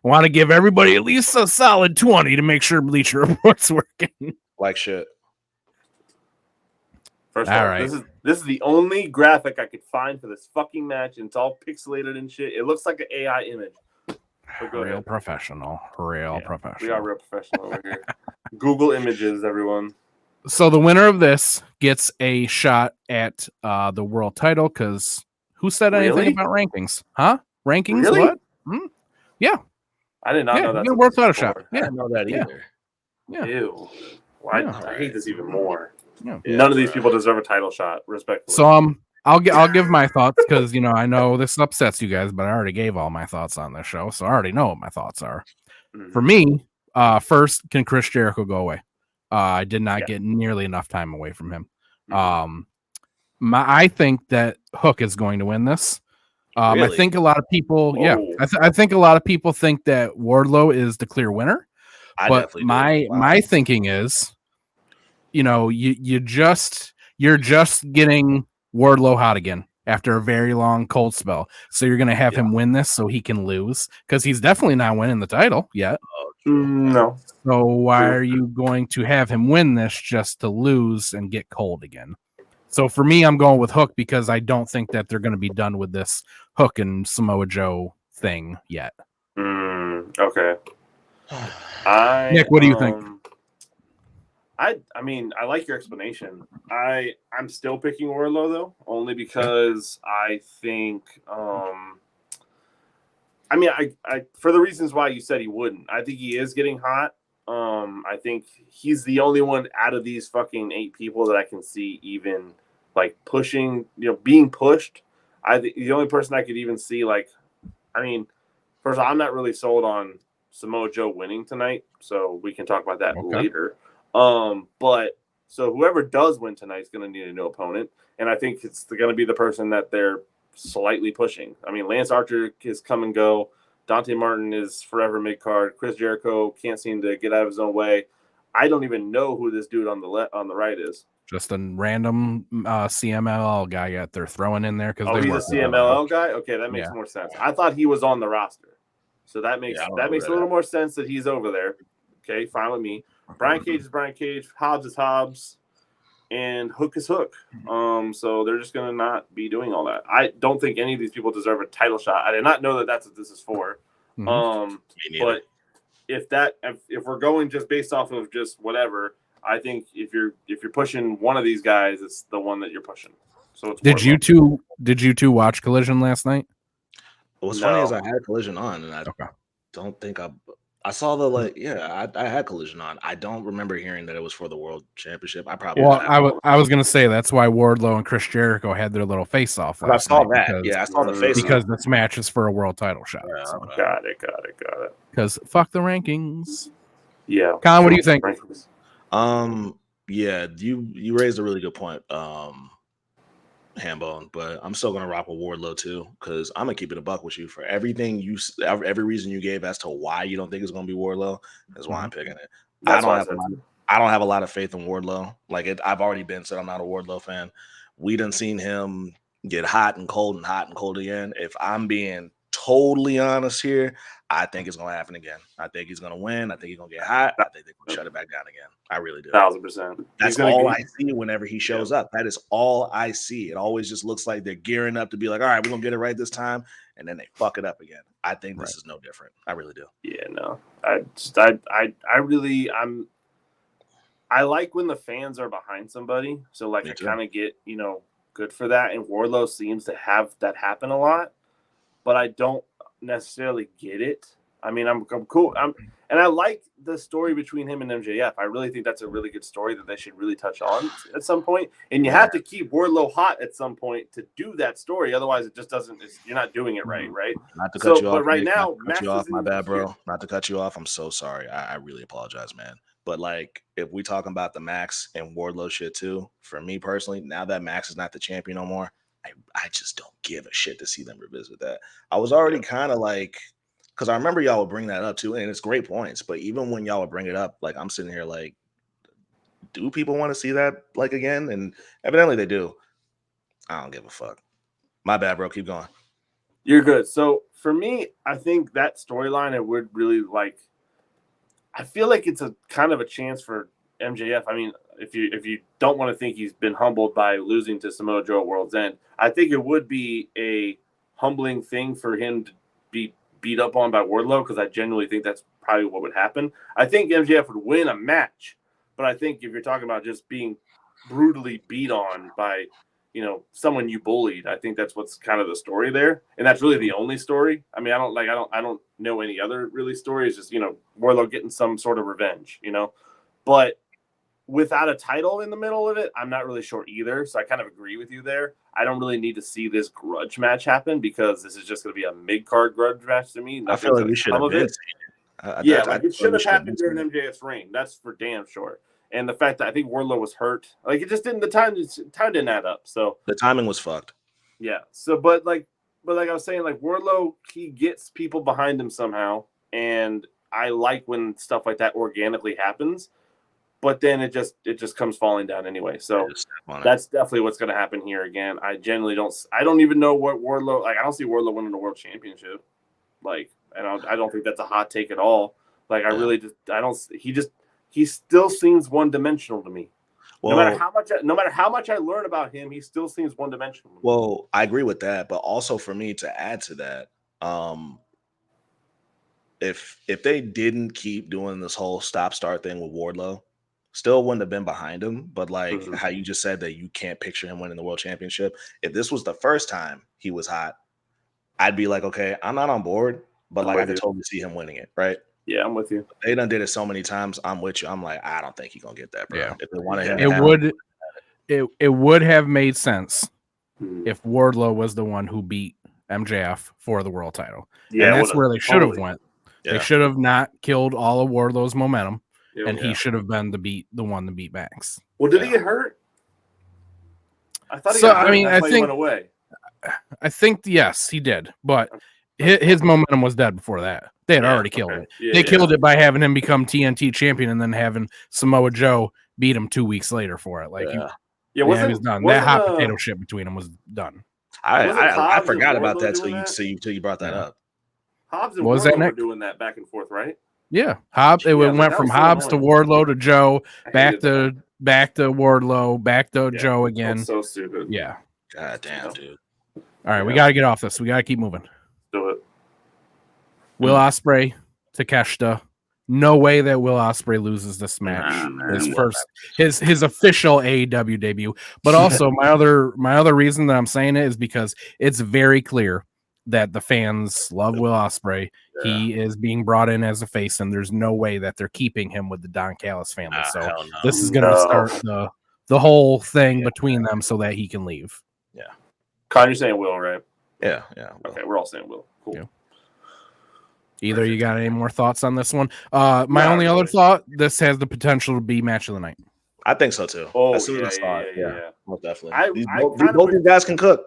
want to give everybody at least a solid 20 to make sure Bleacher Report's working. Like shit. First of all, this is the only graphic I could find for this fucking match, and it's all pixelated and shit. It looks like an AI image. Real professional. We are real professional over here. Google Images, everyone. So the winner of this gets a shot at the world title, because who said anything about rankings? Huh? Rankings? Really? What? Yeah. I did not know that. You get a world title shot. I didn't know that either. Yeah. Ew. Well, I hate this even more. Yeah. None of these people deserve a title shot, respectfully. So I'll give my thoughts, because I know this upsets you guys, but I already gave all my thoughts on this show, so I already know what my thoughts are. For me, first, can Chris Jericho go away? I did not get nearly enough time away from him. I think that Hook is going to win this. Really? I think a lot of people, I think a lot of people think that Wardlow is the clear winner. But my thinking is, you're just getting Wardlow hot again after a very long cold spell. So you're going to have him win this so he can lose, because he's definitely not winning the title yet. No. So why are you going to have him win this just to lose and get cold again? So for me, I'm going with Hook, because I don't think that they're going to be done with this Hook and Samoa Joe thing yet. Okay. Nick, what do you think? I mean, I like your explanation. I'm still picking Wardlow though, only because I think I mean, I for the reasons why you said he wouldn't. I think he is getting hot. I think he's the only one out of these fucking 8 people that I can see even like pushing, being pushed. I think the only person I could even see like, I mean, first of all, I'm not really sold on Samoa Joe winning tonight, so we can talk about that later. But so whoever does win tonight is going to need a new opponent, and I think it's going to be the person that they're slightly pushing. I mean, Lance Archer is come and go. Dante Martin is forever mid card. Chris Jericho can't seem to get out of his own way. I don't even know who this dude on the right is. Just a random CMLL guy that they're throwing in there because he's a CMLL guy. Okay, that makes more sense. I thought he was on the roster, so that makes a little more sense that he's over there. Okay, fine with me. Brian Cage is Brian Cage. Hobbs is Hobbs. And Hook is Hook. So they're just going to not be doing all that. I don't think any of these people deserve a title shot. I did not know that that's what this is for. But if we're going just based off of just whatever, I think if you're pushing one of these guys, it's the one that you're pushing. So it's did you two watch Collision last night? What's funny is I had Collision on, and I don't think I saw I had Collision on. I don't remember hearing that it was for the World Championship. I was gonna say that's why Wardlow and Chris Jericho had their little face off. I saw that. I saw the face because this match is for a world title shot. Yeah, so. Got it. Because fuck the rankings. Yeah, Con, what do you think? Yeah, you raised a really good point, Hambone, but I'm still gonna rock with Wardlow too, because I'm gonna keep it a buck with you for everything every reason you gave as to why you don't think it's gonna be Wardlow is why I'm picking it. I don't have a lot of faith in Wardlow. I've already been said I'm not a Wardlow fan. We done seen him get hot and cold again. If I'm being totally honest here, I think it's gonna happen again. I think he's gonna win. I think he's gonna get hot. I think they're gonna shut it back down again. I really do. 1,000%. That's all I see whenever he shows up. That is all I see. It always just looks like they're gearing up to be like, all right, we're gonna get it right this time, and then they fuck it up again. I think this is no different. I really do. Yeah, no. I like when the fans are behind somebody. So I kind of get, good for that. And Wardlow seems to have that happen a lot, but I don't necessarily get it. I mean, I'm cool. And I like the story between him and MJF. I really think that's a really good story that they should really touch on at some point. And you have to keep Wardlow hot at some point to do that story. Otherwise, it just doesn't. You're not doing it right? Not to cut you off. But right now, cut you off. My bad, bro. Not to cut you off. I'm so sorry. I really apologize, man. But if we talking about the Max and Wardlow shit too, for me personally, now that Max is not the champion no more, I just don't give a shit to see them revisit that. I was already kind of because I remember y'all would bring that up too, and it's great points. But even when y'all would bring it up, I'm sitting here do people want to see that again? And evidently they do. I don't give a fuck. My bad, bro. Keep going. You're good. So for me, I think that storyline I would really like. I feel like it's a kind of a chance for MJF. I mean, if you don't want to think he's been humbled by losing to Samoa Joe at World's End, I think it would be a humbling thing for him to be beat up on by Wardlow, because I genuinely think that's probably what would happen. I think MJF would win a match, but I think if you're talking about just being brutally beat on by someone you bullied, I think that's what's kind of the story there, and that's really the only story. I mean, I don't know any other really story. It's just Wardlow getting some sort of revenge, but without a title in the middle of it, I'm not really sure either. So I kind of agree with you there. I don't really need to see this grudge match happen, because this is just going to be a mid-card grudge match to me. I feel like we should have been. It should have happened during MJF's reign. That's for damn sure. And the fact that I think Wardlow was hurt, it just didn't. The time didn't add up. So the timing was fucked. Yeah. So, but I was saying, Wardlow, he gets people behind him somehow, and I like when stuff like that organically happens. But then it just comes falling down anyway. So that's definitely what's going to happen here again. I generally don't. I don't even know what Wardlow. I don't see Wardlow winning the world championship. And I don't think that's a hot take at all. Really just. I don't. He still seems one-dimensional to me. Well, no matter how much I learn about him, he still seems one-dimensional. Well, I agree with that, but also for me to add to that, if they didn't keep doing this whole stop-start thing with Wardlow, still wouldn't have been behind him. But like Mhm. how you just said that you can't picture him winning the world championship. If this was the first time he was hot, I'd be like, okay, I'm not on board, but I'm like I with could you. totally see him winning it, right? Yeah, I'm with you. They done did it so many times. I'm with you. I'm like, I don't think he's gonna get that, bro. Yeah. If they wanted him, It to have would it would have made sense Mhm. if Wardlow was the one who beat MJF for the world title. Yeah, And it that's would've where they should have totally- went. Yeah. They should have not killed all of Wardlow's momentum, Yeah, and yeah. he should have been the one to beat Max. Well, did he Yeah. get hurt? I thought he So, got I hurt. mean, That's I why he think- went away. I think yes, he did, but his momentum was dead before that. They had already killed it. Yeah, They killed it by having him become TNT champion and then having Samoa Joe beat him 2 weeks later for it. Like, Yeah. he was done. That hot potato shit between them was done. Wasn't I Hobbs and forgot about Wardlow that doing that? till you brought that Yeah. up. Hobbs and What was that, Wardlow were Nick? doing that back and forth, right? Yeah, Hobbs. It Yeah, went that from was so Hobbs to annoying. Wardlow to Joe, I back hated that. to Wardlow, back to Yeah, Joe that again. was so stupid. Yeah. God damn, dude. All right, we Yeah. got to get off this. We got to keep moving. Do it. Will Ospreay, Takeshita. No way that Will Ospreay loses this match. Nah, His man. first, his official AEW debut. But also my other reason that I'm saying it is because it's very clear that the fans love Will Ospreay. He is being brought in as a face, and there's no way that they're keeping him with the Don Callis family. So hell no. this is going to start the whole thing between them so that he can leave. Con, you're saying Will, right? Yeah. Okay, we're all saying Will. Cool. Yeah. Either you got any more thoughts on this one? My Not only other really. thought, this has the potential to be match of the night. I think so too. Oh, as soon as I saw yeah, it, yeah. most definitely. I both kinda these guys can cook.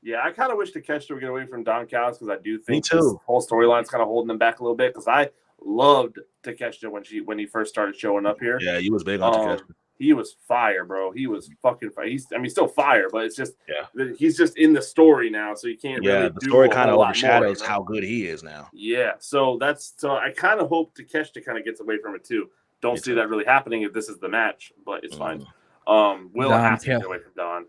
Yeah, I kind of wish Takeshita would get away from Don Callis because I do think Me too. this whole storyline's kind of holding him back a little bit. Because I loved Takeshita when he first started showing up here. Yeah, he was big on Takeshita. He was fire, bro. He was fucking fire. He's still fire, but it's just Yeah. he's just in the story now, so you can't Yeah, really the do story a kind of whole lot overshadows more, you know? how good he is now. Yeah, so I kind of hope Takeshita kind of gets away from it too. Don't Me see too. that really happening if this is the match, but it's fine. Will Don has to Cal- get away from Don.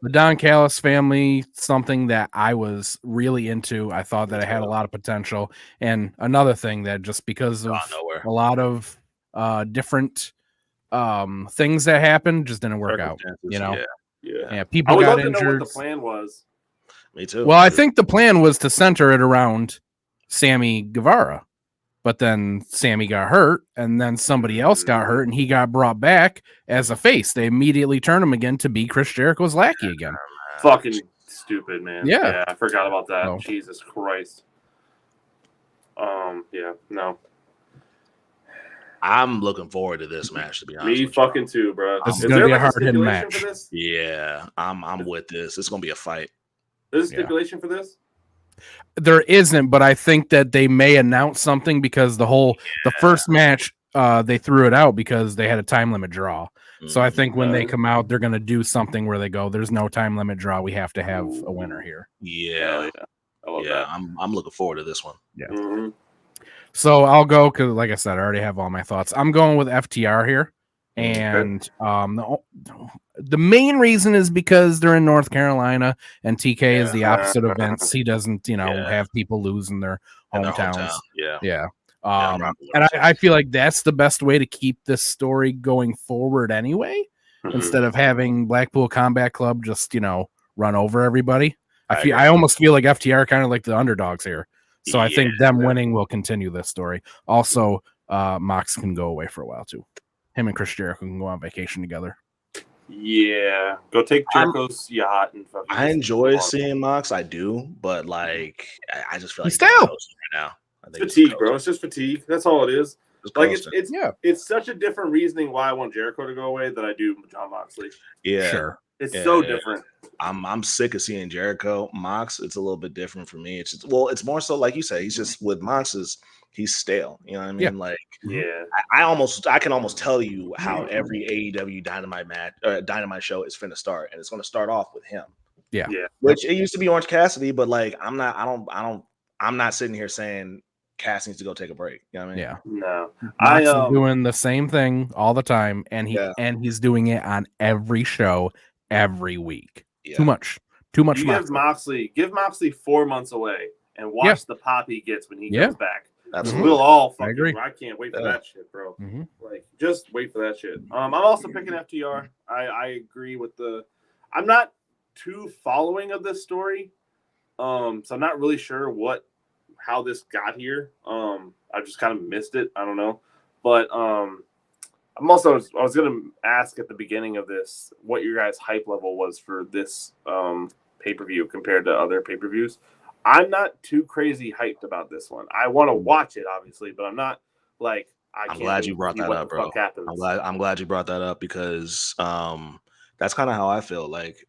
The Don Callis family, something that I was really into. I thought that it had a lot of potential. And another thing that just because of nowhere. a lot of different things that happened just didn't work out. You know? Yeah. Yeah, I people would got love to know injured. what the plan was. Me too. Well, I think the plan was to center it around Sammy Guevara, but then Sammy got hurt, and then somebody else got hurt, and he got brought back as a face. They immediately turned him again to be Chris Jericho's lackey again. Fucking stupid, man. Yeah. I forgot about that. Oh. Jesus Christ. Yeah, no. I'm looking forward to this match, to be honest. Me with you. fucking too, bro. This is Is gonna there be a like hard-hitting stipulation match. for this? Yeah, I'm with this. It's gonna be a fight. There's a stipulation for this? There isn't, but I think that they may announce something because the first match they threw it out because they had a time limit draw. So I think when they come out, they're going to do something where they go, "There's no time limit draw. We have to have a winner here." Yeah, Hell yeah. I love that. I'm looking forward to this one. Yeah. Mm-hmm. So I'll go because, like I said, I already have all my thoughts. I'm going with FTR here, and the main reason is because they're in North Carolina, and TK is the opposite of Vince. He doesn't, have people lose in their In their hometowns. hometown. Yeah. Yeah. I'm rocking with And him. I feel like that's the best way to keep this story going forward anyway, Mm-hmm. instead of having Blackpool Combat Club just, run over everybody. I agree. I almost feel like FTR kind of like the underdogs here. So I think them Yeah. winning will continue this story. Also, Mox can go away for a while too. Him and Chris Jericho can go on vacation together. Yeah. Go take Jericho's yacht and fucking. I enjoy seeing Mox. I do, but like I just feel like He's stale. coasting right now. I think he's Fatigue, coasting. bro. It's just fatigue. That's all it is. Just Like coasting. it's such a different reasoning why I want Jericho to go away than I do John Moxley. yeah. Sure. It's Yeah, so yeah. different. I'm sick of seeing Jericho. Mox, it's a little bit different for me. It's just, it's more so like you say. He's just with Mox's. He's stale. You know what I mean? Yeah. Like Yeah. I can almost tell you how every AEW Dynamite match or Dynamite show is finna start, and it's gonna start off with him. Yeah. Yeah. Which it used to be Orange Cassidy, but like I'm not sitting here saying Cass needs to go take a break. You know what I mean? Yeah. No. Mox is doing the same thing all the time, and Yeah. he's doing it on every show every week. Yeah. Too much You Moxley. give Moxley 4 months away and watch the pop he gets when he Yeah. comes back. Absolutely. We'll all I agree. I can't wait for that shit, bro. Mhm. Like, just wait for that shit. I'm also picking FTR. I agree with I'm not too following of this story. So I'm not really sure how this got here. I just kind of missed it. I don't know. But I was gonna ask at the beginning of this what your guys' hype level was for this pay-per-view compared to other pay-per-views. I'm not too crazy hyped about this one. I want to watch it, obviously, but I'm not like I'm glad you brought that up, bro. I'm glad you brought that up because that's kind of how I feel. Like,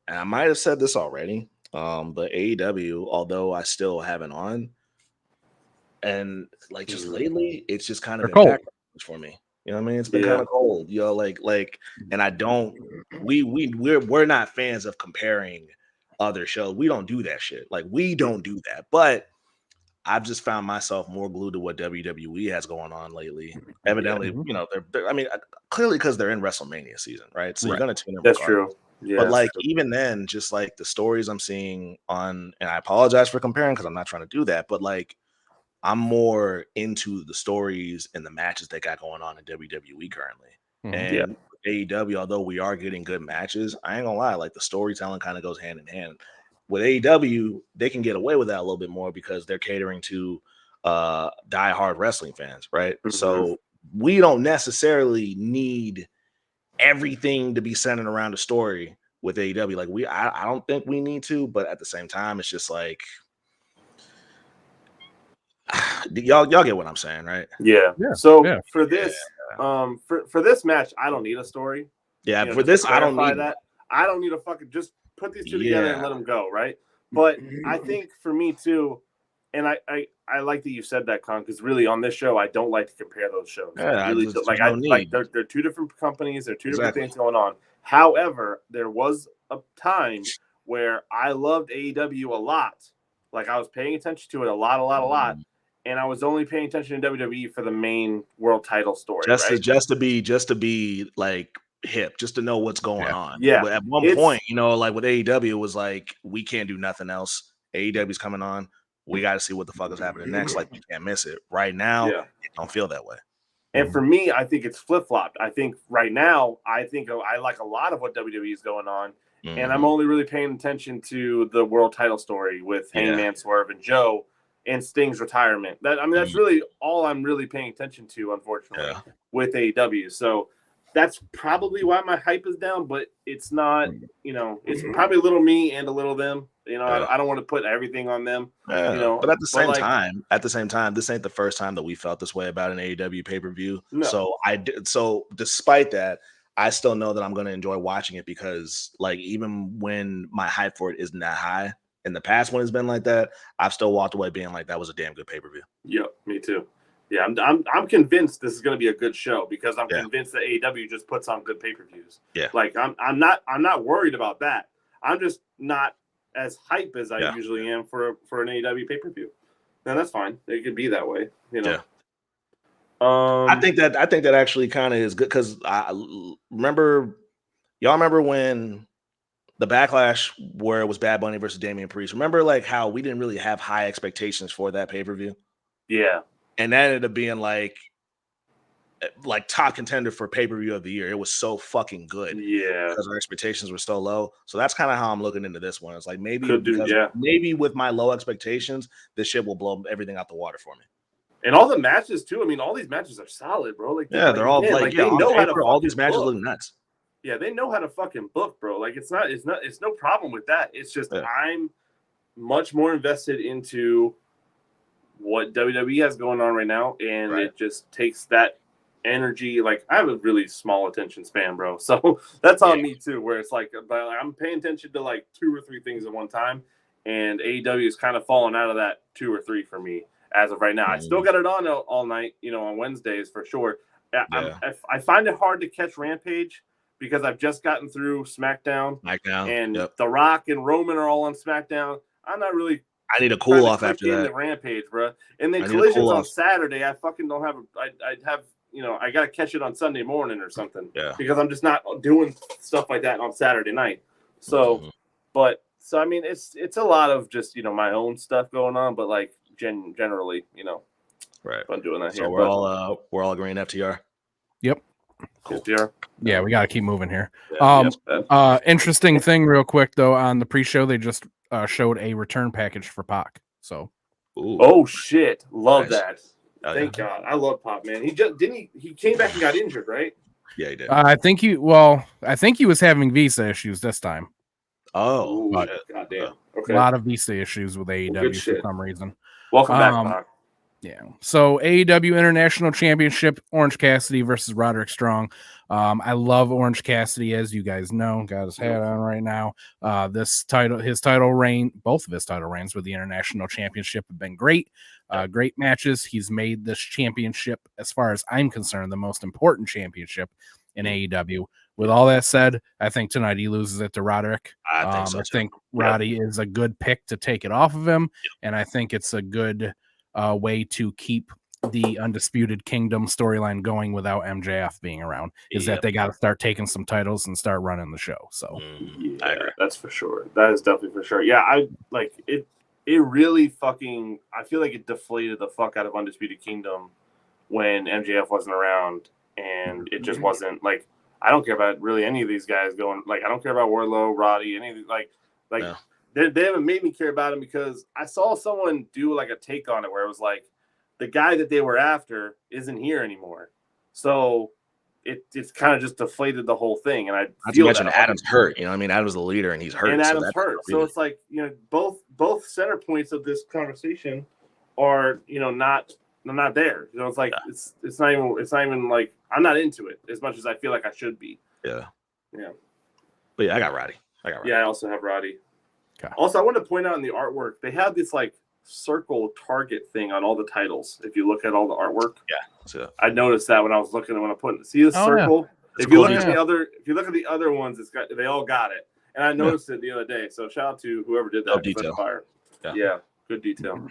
and I might have said this already, but AEW, although I still have it on, and like just lately, it's just kind of impactful for me. You know what I mean? It's been kind of cold, like, and I don't. We're not fans of comparing other shows. We don't do that shit. Like, we don't do that. But I've just found myself more glued to what WWE has going on lately. Evidently, they're I mean, clearly because they're in WrestleMania season, right? So you're gonna tune in. That's true. Yeah, but like even then, just like the stories I'm seeing on, and I apologize for comparing because I'm not trying to do that, but like I'm more into the stories and the matches they got going on in WWE currently. And AEW, although we are getting good matches, I ain't gonna lie, like the storytelling kind of goes hand in hand. With AEW, they can get away with that a little bit more because they're catering to die-hard wrestling fans, right? Mm-hmm. So we don't necessarily need everything to be centered around the story with AEW. Like I don't think we need to, but at the same time, it's just like y'all get what I'm saying, right? Yeah. So for this, for this match, I don't need a story. Yeah, for this, I don't need that. I don't need a fucking just put these two together and let them go, right? But I think for me too, and I like that you said that, Con, because really on this show, I don't like to compare those shows. Yeah, they're two different companies, they're two different things going on. However, there was a time where I loved AEW a lot. Like I was paying attention to it a lot. And I was only paying attention to WWE for the main world title story. Just to be like hip, just to know what's going on. Yeah. But at one point, like with AEW, it was like we can't do nothing else. AEW's coming on. We got to see what the fuck is happening next. Like we can't miss it. Right now, it don't feel that way. And for me, I think it's flip-flopped. I think right now, I like a lot of what WWE is going on. Mm-hmm. And I'm only really paying attention to the world title story with Hangman, Swerve, and Joe. And Sting's retirement. That's really all I'm really paying attention to, unfortunately, with AEW. So that's probably why my hype is down, but it's not, it's probably a little me and a little them. I don't want to put everything on them. But at the same time, this ain't the first time that we felt this way about an AEW pay-per-view. No. So despite that, I still know that I'm going to enjoy watching it because like even when my hype for it isn't that high, in the past when it's been like that, I've still walked away being like, that was a damn good pay-per-view. Yep, me too. Yeah, I'm convinced this is going to be a good show because I'm convinced that AEW just puts on good pay-per-views. Yeah, like I'm not worried about that. I'm just not as hype as I usually am for an AEW pay-per-view. Now that's fine. It could be that way. Yeah. I think that actually kind of is good because y'all remember when the Backlash where it was Bad Bunny versus Damian Priest. Remember like how we didn't really have high expectations for that pay-per-view? Yeah. And that ended up being like top contender for pay-per-view of the year. It was so fucking good. Yeah. Because our expectations were so low. So that's kind of how I'm looking into this one. It's like maybe with my low expectations, this shit will blow everything out the water for me. And all the matches too. I mean, all these matches are solid, bro. Like they're all they know how to all these matches look nuts. Yeah, they know how to fucking book, bro. Like it's no problem with that. It's just I'm much more invested into what WWE has going on right now, and it just takes that energy. Like I have a really small attention span, bro. So that's on me too, where it's like I'm paying attention to like 2 or 3 things at one time, and AEW is kind of falling out of that 2 or 3 for me as of right now. I still got it on all night, on Wednesdays for sure. I find it hard to catch Rampage because I've just gotten through SmackDown and The Rock and Roman are all on SmackDown. I'm not really. I need a cool off after that. The Rampage, bro. And then Collision's on Saturday. I fucking don't have. I'd have. I got to catch it on Sunday morning or something. Yeah. Because I'm just not doing stuff like that on Saturday night. So, I mean, it's a lot of just my own stuff going on, but like generally, Right. fun doing that So here. we're all agreeing FTR. Yep. Cool. FTR. Yeah, we got to keep moving here. Yeah, Interesting thing, real quick though, on the pre-show, they just showed a return package for Pac. So, Ooh. oh shit, love Nice. that. Oh, Thank God, I love Pop, man. He just didn't he came back and got injured, right? Yeah, he did. I think he was having visa issues this time. Ooh, but- goddamn. A Okay. lot of visa issues with AEW good for shit. some reason. Welcome back, Pop. Yeah. So AEW International Championship, Orange Cassidy versus Roderick Strong. I love Orange Cassidy, as you guys know. Got his hat on right now. Both of his title reigns with the International Championship have been great. Great matches. He's made this championship, as far as I'm concerned, the most important championship in AEW. With all that said, I think tonight he loses it to Roderick. I think so, I too. think Roddy is a good pick to take it off of him, and I think it's a good way to keep the Undisputed Kingdom storyline going without MJF being around. Is that they got to start taking some titles and start running the show. So I agree. That's for sure. That is definitely for sure. Yeah, I like it. It really fucking. I feel like it deflated the fuck out of Undisputed Kingdom when MJF wasn't around, and it just wasn't like. I don't care about really any of these guys going. Like, I don't care about Wardlow, Roddy, any of these, like they haven't made me care about him because I saw someone do like a take on it where it was like the guy that they were after isn't here anymore, so it's kind of just deflated the whole thing. And I feel that Adam's hurt. You know what I mean? Adam's the leader and he's hurt. And Adam's hurt, so it's like both center points of this conversation are not there. It's like it's not even like I'm not into it as much as I feel like I should be. Yeah. But yeah, I got Roddy. Yeah, I also have Roddy. Okay. Also, I want to point out in the artwork they have this like circle target thing on all the titles. If you look at all the artwork, I noticed that when I was looking when I put see the circle. Yeah. If you look at the other ones, they all got it, and I noticed it the other day. So shout out to whoever did that. Detail. Fire. Yeah, good detail.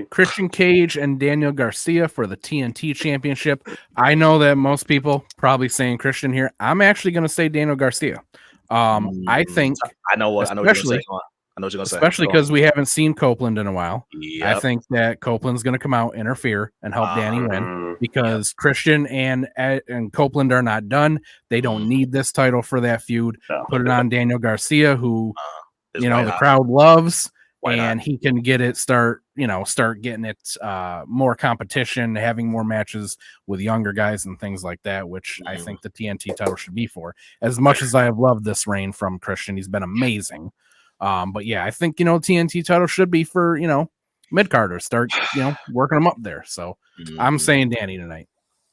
Christian Cage and Daniel Garcia for the TNT Championship. I know that most people probably saying Christian here. I'm actually going to say Daniel Garcia. I think I know what you're going to say. Especially because we haven't seen Copeland in a while. Yep. I think that Copeland's going to come out, interfere, and help Danny win because Christian and Copeland are not done. They don't need this title for that feud. Put it on Daniel Garcia, who the crowd loves. He can get it start getting it more competition, having more matches with younger guys and things like that, which I think the TNT title should be for. As much as I have loved this reign from Christian, he's been amazing. But yeah, I think TNT title should be for mid-carder. Start working them up there. So I'm saying Danny tonight.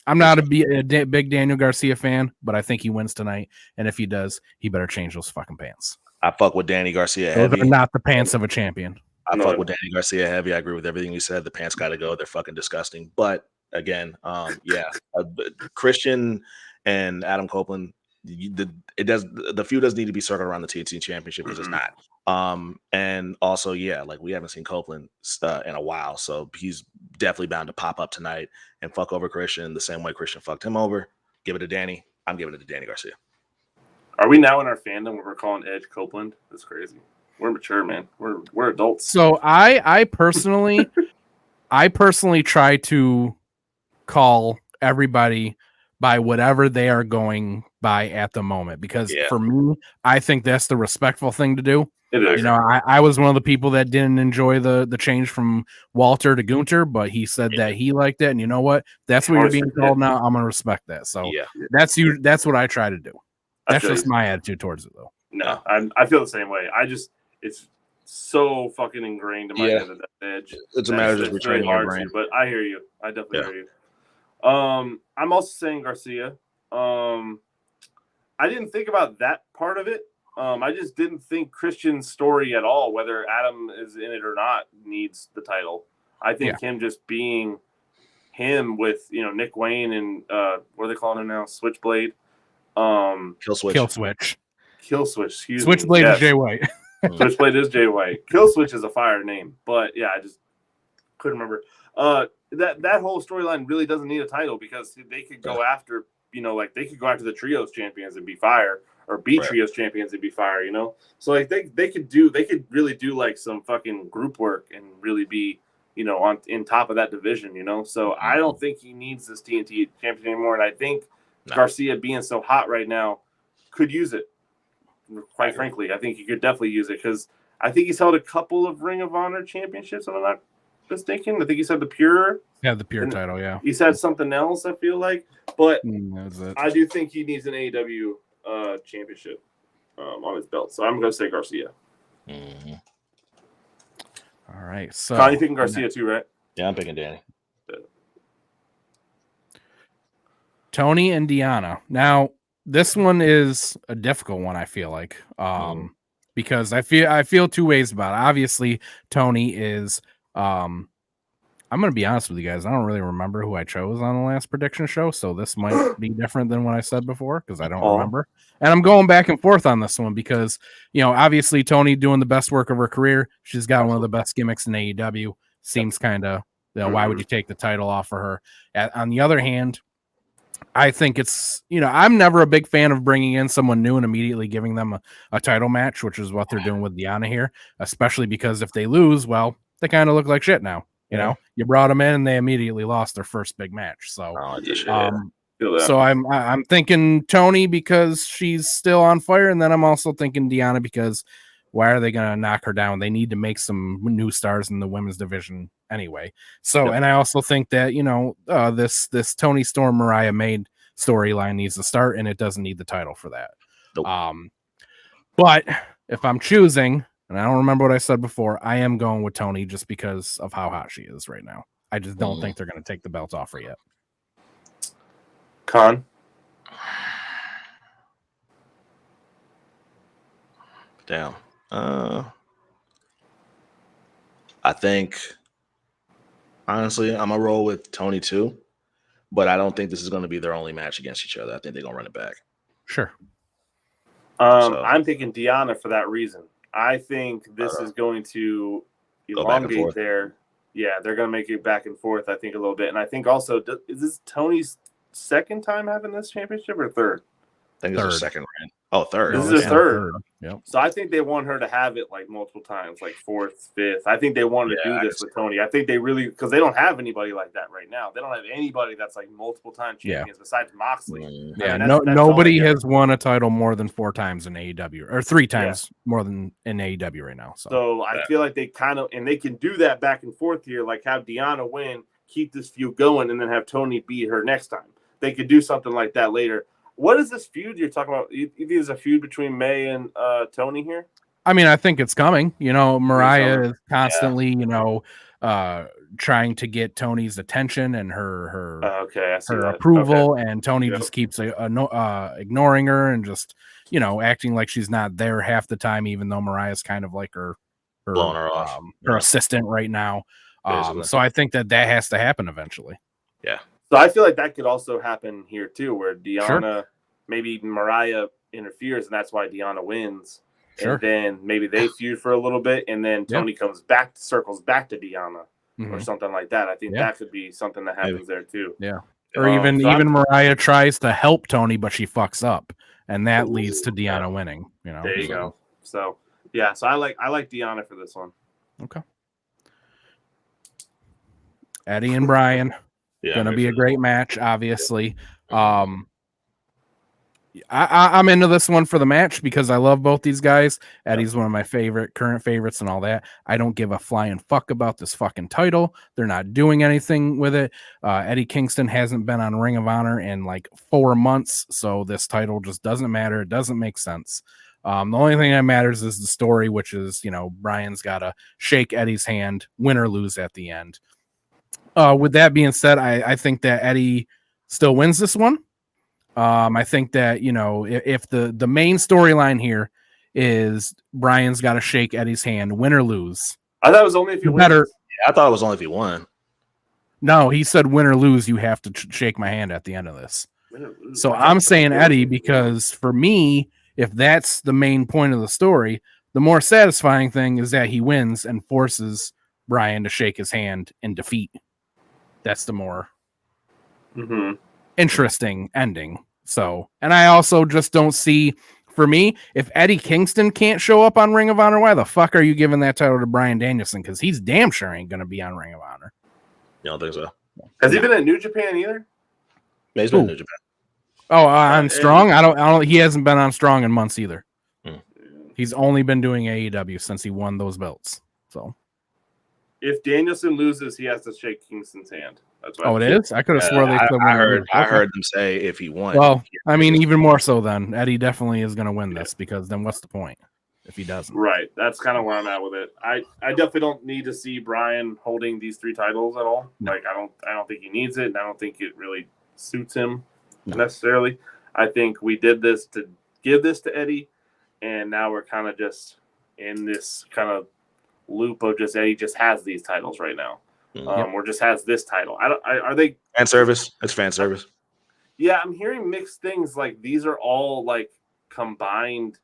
I'm not a big Daniel Garcia fan, but I think he wins tonight. And if he does, he better change those fucking pants. I fuck with Danny Garcia heavy. Those are not the pants of a champion. I fuck with Danny Garcia heavy. I agree with everything you said. The pants got to go. They're fucking disgusting. But again, Christian and Adam Copeland, the feud doesn't need to be circled around the TNT Championship because it's not. And also, we haven't seen Copeland in a while, so he's definitely bound to pop up tonight and fuck over Christian the same way Christian fucked him over. Give it to Danny. I'm giving it to Danny Garcia. Are we now in our fandom where we're calling Edge Copeland? That's crazy. We're mature, man. We're adults. So I personally try to call everybody by whatever they are going by at the moment, because for me, I think that's the respectful thing to do. It is. I was one of the people that didn't enjoy the change from Walter to Gunter, but he said that he liked it, and you know what? That's what you're being called now. I'm gonna respect that. So that's what I try to do. That's just my attitude towards it, though. No, I feel the same way. It's so fucking ingrained in my head that Edge. It's a matter of just retraining your brain. But I hear you. I definitely hear you. I'm also saying Garcia. I didn't think about that part of it. I just didn't think Christian's story at all, whether Adam is in it or not, needs the title. I think him just being him with Nick Wayne and what are they calling him now? Switchblade. Kill Switch. Excuse me. Switchblade is Jay White. Switchblade is Jay White. Kill Switch is a fire name, but I just couldn't remember. That whole storyline really doesn't need a title because they could go after they could go after the trios champions and be fire, or be trios champions and be fire. So they could really do like some fucking group work and really be on in top of that division, So I don't think he needs this TNT championship anymore. And I think Garcia being so hot right now could use it. Quite frankly, I think he could definitely use it because I think he's held a couple of Ring of Honor championships, if I'm not mistaken. I think he's had the Pure. Yeah, the Pure title, yeah. He's had something else, I feel like. But That's it. I do think he needs an AEW championship on his belt. So I'm going to say Garcia. Mm-hmm. All right. So Con, you picking Garcia too, right? Yeah, I'm picking Danny. Tony and Deanna. Now, this one is a difficult one, I feel like. Because I feel two ways about it. Obviously, Tony is I'm going to be honest with you guys. I don't really remember who I chose on the last prediction show, so this might be different than what I said before because I don't remember. And I'm going back and forth on this one because, obviously Tony doing the best work of her career. She's got one of the best gimmicks in AEW. Seems kind of, why would you take the title off of her? On the other hand, I think it's, I'm never a big fan of bringing in someone new and immediately giving them a title match, which is what they're doing with Deanna here, especially because if they lose, well, they kind of look like shit now. You brought them in and they immediately lost their first big match. So, so I'm thinking Tony because she's still on fire. And then I'm also thinking Deanna because why are they going to knock her down? They need to make some new stars in the women's division anyway. So, and I also think that, this Tony Storm Mariah May storyline needs to start and it doesn't need the title for that. But if I'm choosing, and I don't remember what I said before, I am going with Tony just because of how hot she is right now. I just don't think they're going to take the belt off her yet. Con? Damn. I think, honestly, I'm going to roll with Tony too, but I don't think this is going to be their only match against each other. I think they're going to run it back. Sure. I'm thinking Deanna for that reason. I think this is going to elongate their. Yeah, they're going to make it back and forth, I think, a little bit. And I think also, is this Tony's second time having this championship or third? I think it's her second reign. Oh, third. This is her third. Yep. So I think they want her to have it like multiple times, like fourth, fifth. I think they wanted to do this with Tony. I think they really, because they don't have anybody like that right now. They don't have anybody that's like multiple time champions besides Moxley. Yeah, that's nobody has won a title more than 4 times in AEW or 3 times more than in AEW right now. So I feel like they kind of, and they can do that back and forth here, like have Deanna win, keep this feud going, and then have Tony beat her next time. They could do something like that later. What is this feud you're talking about? You think there's a feud between May and Tony here? I mean, I think it's coming. Mariah is constantly, trying to get Tony's attention and her approval, and Tony just keeps ignoring her and just, acting like she's not there half the time, even though Mariah's kind of like her blowing her off, her assistant right now. So I think that has to happen eventually. Yeah. So I feel like that could also happen here too, where Deanna, maybe Mariah interferes, and that's why Deanna wins. Sure. And then maybe they feud for a little bit, and then Tony circles back to Deanna or something like that. I think that could be something that happens there too. Yeah. Or even Mariah tries to help Tony, but she fucks up, and that leads to Deanna winning. There you go. So yeah, so I like Deanna for this one. Okay. Eddie and Brian. Gonna be a great match, obviously. I'm into this one for the match because I love both these guys. Eddie's one of my current favorites and all that. I don't give a flying fuck about this fucking title. They're not doing anything with it. Eddie Kingston hasn't been on Ring of Honor in like 4 months, so this title just doesn't matter. It doesn't make sense. The only thing that matters is the story, which is, Brian's got to shake Eddie's hand, win or lose at the end. With that being said, I think that Eddie still wins this one. I think that, if the main storyline here is Brian's got to shake Eddie's hand, win or lose. I thought it was only if you win. Yeah, I thought it was only if you won. No, he said win or lose, you have to shake my hand at the end of this. So I'm saying Eddie because for me, if that's the main point of the story, the more satisfying thing is that he wins and forces Brian to shake his hand in defeat. That's the more interesting ending. So, and I also just don't see for me, if Eddie Kingston can't show up on Ring of Honor, why the fuck are you giving that title to Bryan Danielson? Because he's damn sure ain't going to be on Ring of Honor. You don't think so? Has he been in New Japan either? Yeah, he's been in New Japan. Oh, on Strong? I don't. He hasn't been on Strong in months either. He's only been doing AEW since he won those belts. So, if Danielson loses, he has to shake Kingston's hand. That's it is. I could have swore they said I heard them say if he won. Well, I mean, even more so then. Eddie definitely is going to win this because then what's the point if he doesn't? Right. That's kind of where I'm at with it. I definitely don't need to see Bryan holding these 3 titles at all. No. Like I don't think he needs it, and I don't think it really suits him necessarily. I think we did this to give this to Eddie, and now we're kind of just in this kind of loop of just Eddie just has these titles right now. Or just has this title. Are they fan service? It's fan service. Yeah, I'm hearing mixed things. Like these are all like combined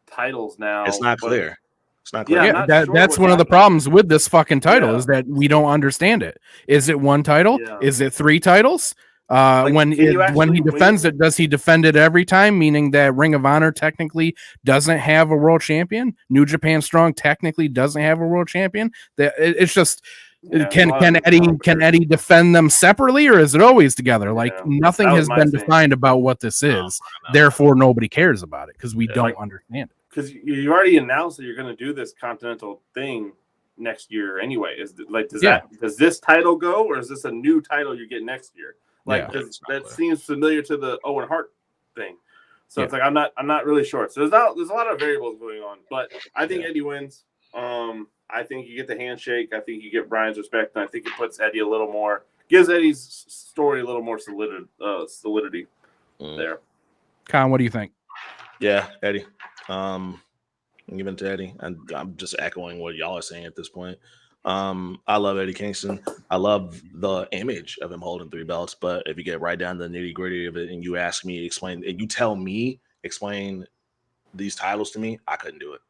titles now. It's not clear. It's not clear. Yeah, that's one of the problems with this fucking title is that we don't understand it. Is it 1 title? Yeah. Is it 3 titles? When he defends it, does he defend it every time? Meaning that Ring of Honor technically doesn't have a world champion. New Japan Strong technically doesn't have a world champion. It's just can Eddie defend them separately, or is it always together? Like nothing has been defined about what this is. Therefore, nobody cares about it because we don't understand it. Because you already announced that you're going to do this Continental thing next year anyway. Does this title go, or is this a new title you get next year? Like that seems familiar to the Owen Hart thing. So it's like I'm not really sure. So there's a lot of variables going on, but I think Eddie wins. I think you get the handshake. I think you get Bryan's respect, and I think it puts Eddie a little more, gives Eddie's story a little more solidity there. Con, what do you think? Yeah, Eddie. I'm giving it to Eddie, and I'm just echoing what y'all are saying at this point. I love Eddie Kingston. I love the image of him holding 3 belts, but if you get right down to the nitty gritty of it, and you ask me explain these titles to me, I couldn't do it.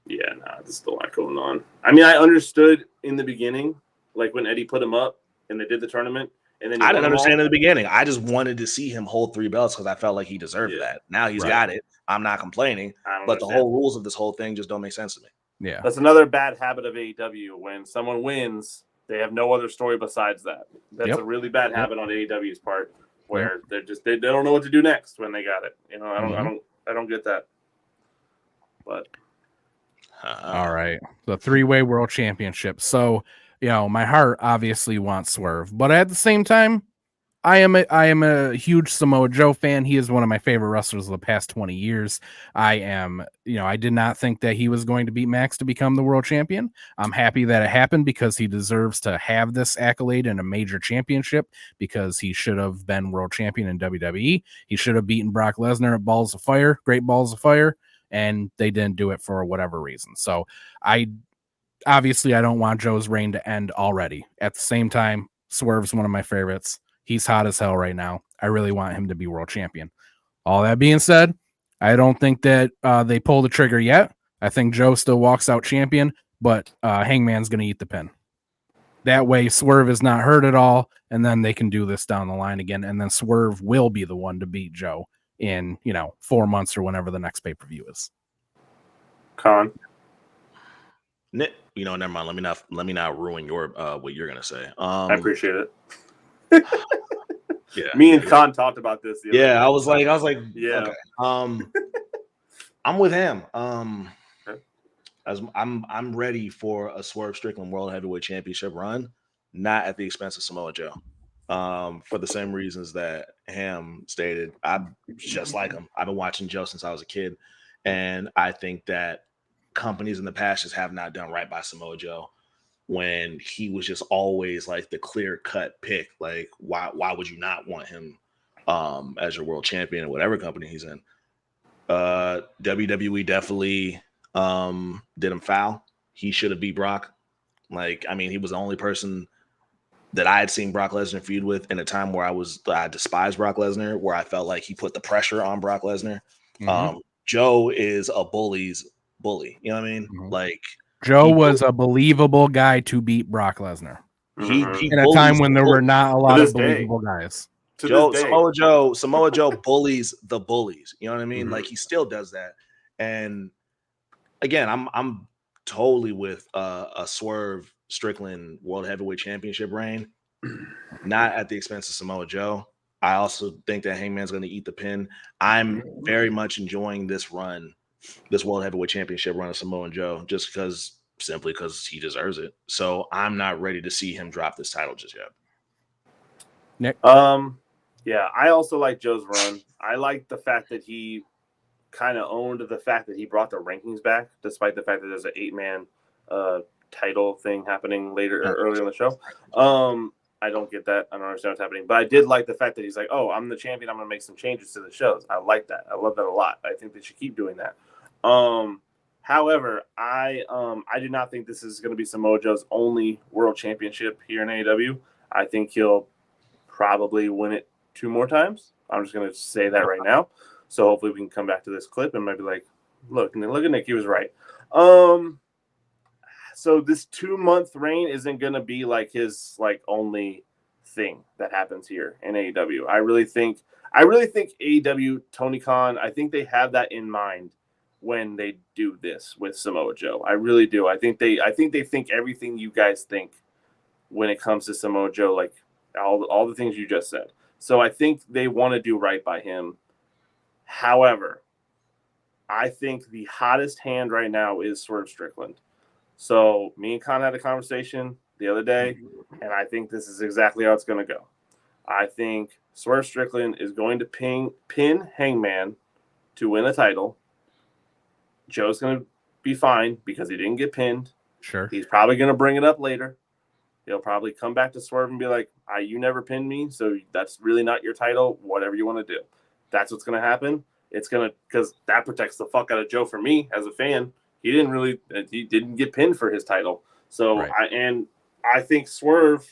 Yeah, there's still a lot going on. I mean, I understood in the beginning, like when Eddie put him up and they did the tournament, and then I didn't understand in the beginning. I just wanted to see him hold 3 belts because I felt like he deserved that. Now he's got it. I'm not complaining, but the whole rules of this whole thing just don't make sense to me. Yeah, that's another bad habit of AEW. When someone wins, they have no other story besides that. That's a really bad habit on AEW's part, where they don't know what to do next when they got it. You know, I don't get that. But all right, the 3-way world championship. So, my heart obviously wants Swerve, but at the same time, I am a huge Samoa Joe fan. He is one of my favorite wrestlers of the past 20 years. I did not think that he was going to beat Max to become the world champion. I'm happy that it happened because he deserves to have this accolade in a major championship because he should have been world champion in WWE. He should have beaten Brock Lesnar at Balls of Fire, Great Balls of Fire, and they didn't do it for whatever reason. So I don't want Joe's reign to end already. At the same time, Swerve's one of my favorites. He's hot as hell right now. I really want him to be world champion. All that being said, I don't think that they pull the trigger yet. I think Joe still walks out champion, but Hangman's going to eat the pin. That way, Swerve is not hurt at all, and then they can do this down the line again, and then Swerve will be the one to beat Joe in 4 months or whenever the next pay-per-view is. Con. Never mind. Let me not ruin your what you're gonna say. I appreciate it. Yeah, me and Con talked about this. The other day. I was like, yeah. Okay. I'm with him. As I'm ready for a Swerve Strickland World Heavyweight Championship run, not at the expense of Samoa Joe. For the same reasons that Ham stated. I'm just like him. I've been watching Joe since I was a kid, and I think that companies in the past just have not done right by Samoa Joe when he was just always like the clear-cut pick. Like, why would you not want him as your world champion in whatever company he's in? WWE definitely did him foul. He should have beat Brock. He was the only person that I had seen Brock Lesnar feud with in a time where I despised Brock Lesnar, where I felt like he put the pressure on Brock Lesnar. Mm-hmm. Joe is a bully's bully. You know what I mean? Mm-hmm. Joe was a believable guy to beat Brock Lesnar. He in a time when there were not a lot of believable guys. Samoa Joe bullies the bullies. You know what I mean? Mm-hmm. He still does that. And again, I'm totally with a Swerve Strickland World Heavyweight Championship reign, not at the expense of Samoa Joe. I also think that Hangman's going to eat the pin. I'm very much enjoying this run, this World Heavyweight Championship run of Samoa Joe, just simply because he deserves it. So I'm not ready to see him drop this title just yet. Nick? Yeah, I also like Joe's run. I like the fact that he kind of owned the fact that he brought the rankings back, despite the fact that there's an 8-man title thing happening earlier in the show. I don't get that. I don't understand what's happening. But I did like the fact that he's like, oh, I'm the champion. I'm going to make some changes to the shows. I like that. I love that a lot. I think they should keep doing that. However, I do not think this is going to be Samoa Joe's only world championship here in AEW. I think he'll probably win it 2 more times. I'm just going to say that right now. So hopefully we can come back to this clip and maybe like, look at Nick, he was right. So this 2-month reign isn't going to be like his only thing that happens here in AEW. I really think AEW, Tony Khan, I think they have that in mind when they do this with Samoa Joe. I really do. I think they think everything you guys think when it comes to Samoa Joe, like all the things you just said. So I think they want to do right by him. However, I think the hottest hand right now is Swerve Strickland. So me and Khan had a conversation the other day, and I think this is exactly how it's going to go. I think Swerve Strickland is going to pin Hangman to win a title. Joe's going to be fine because he didn't get pinned. Sure. He's probably going to bring it up later. He'll probably come back to Swerve and be like, you never pinned me, so that's really not your title, whatever you want to do. That's what's going to happen. It's going to, because that protects the fuck out of Joe for me as a fan. He didn't get pinned for his title. So, right. I think Swerve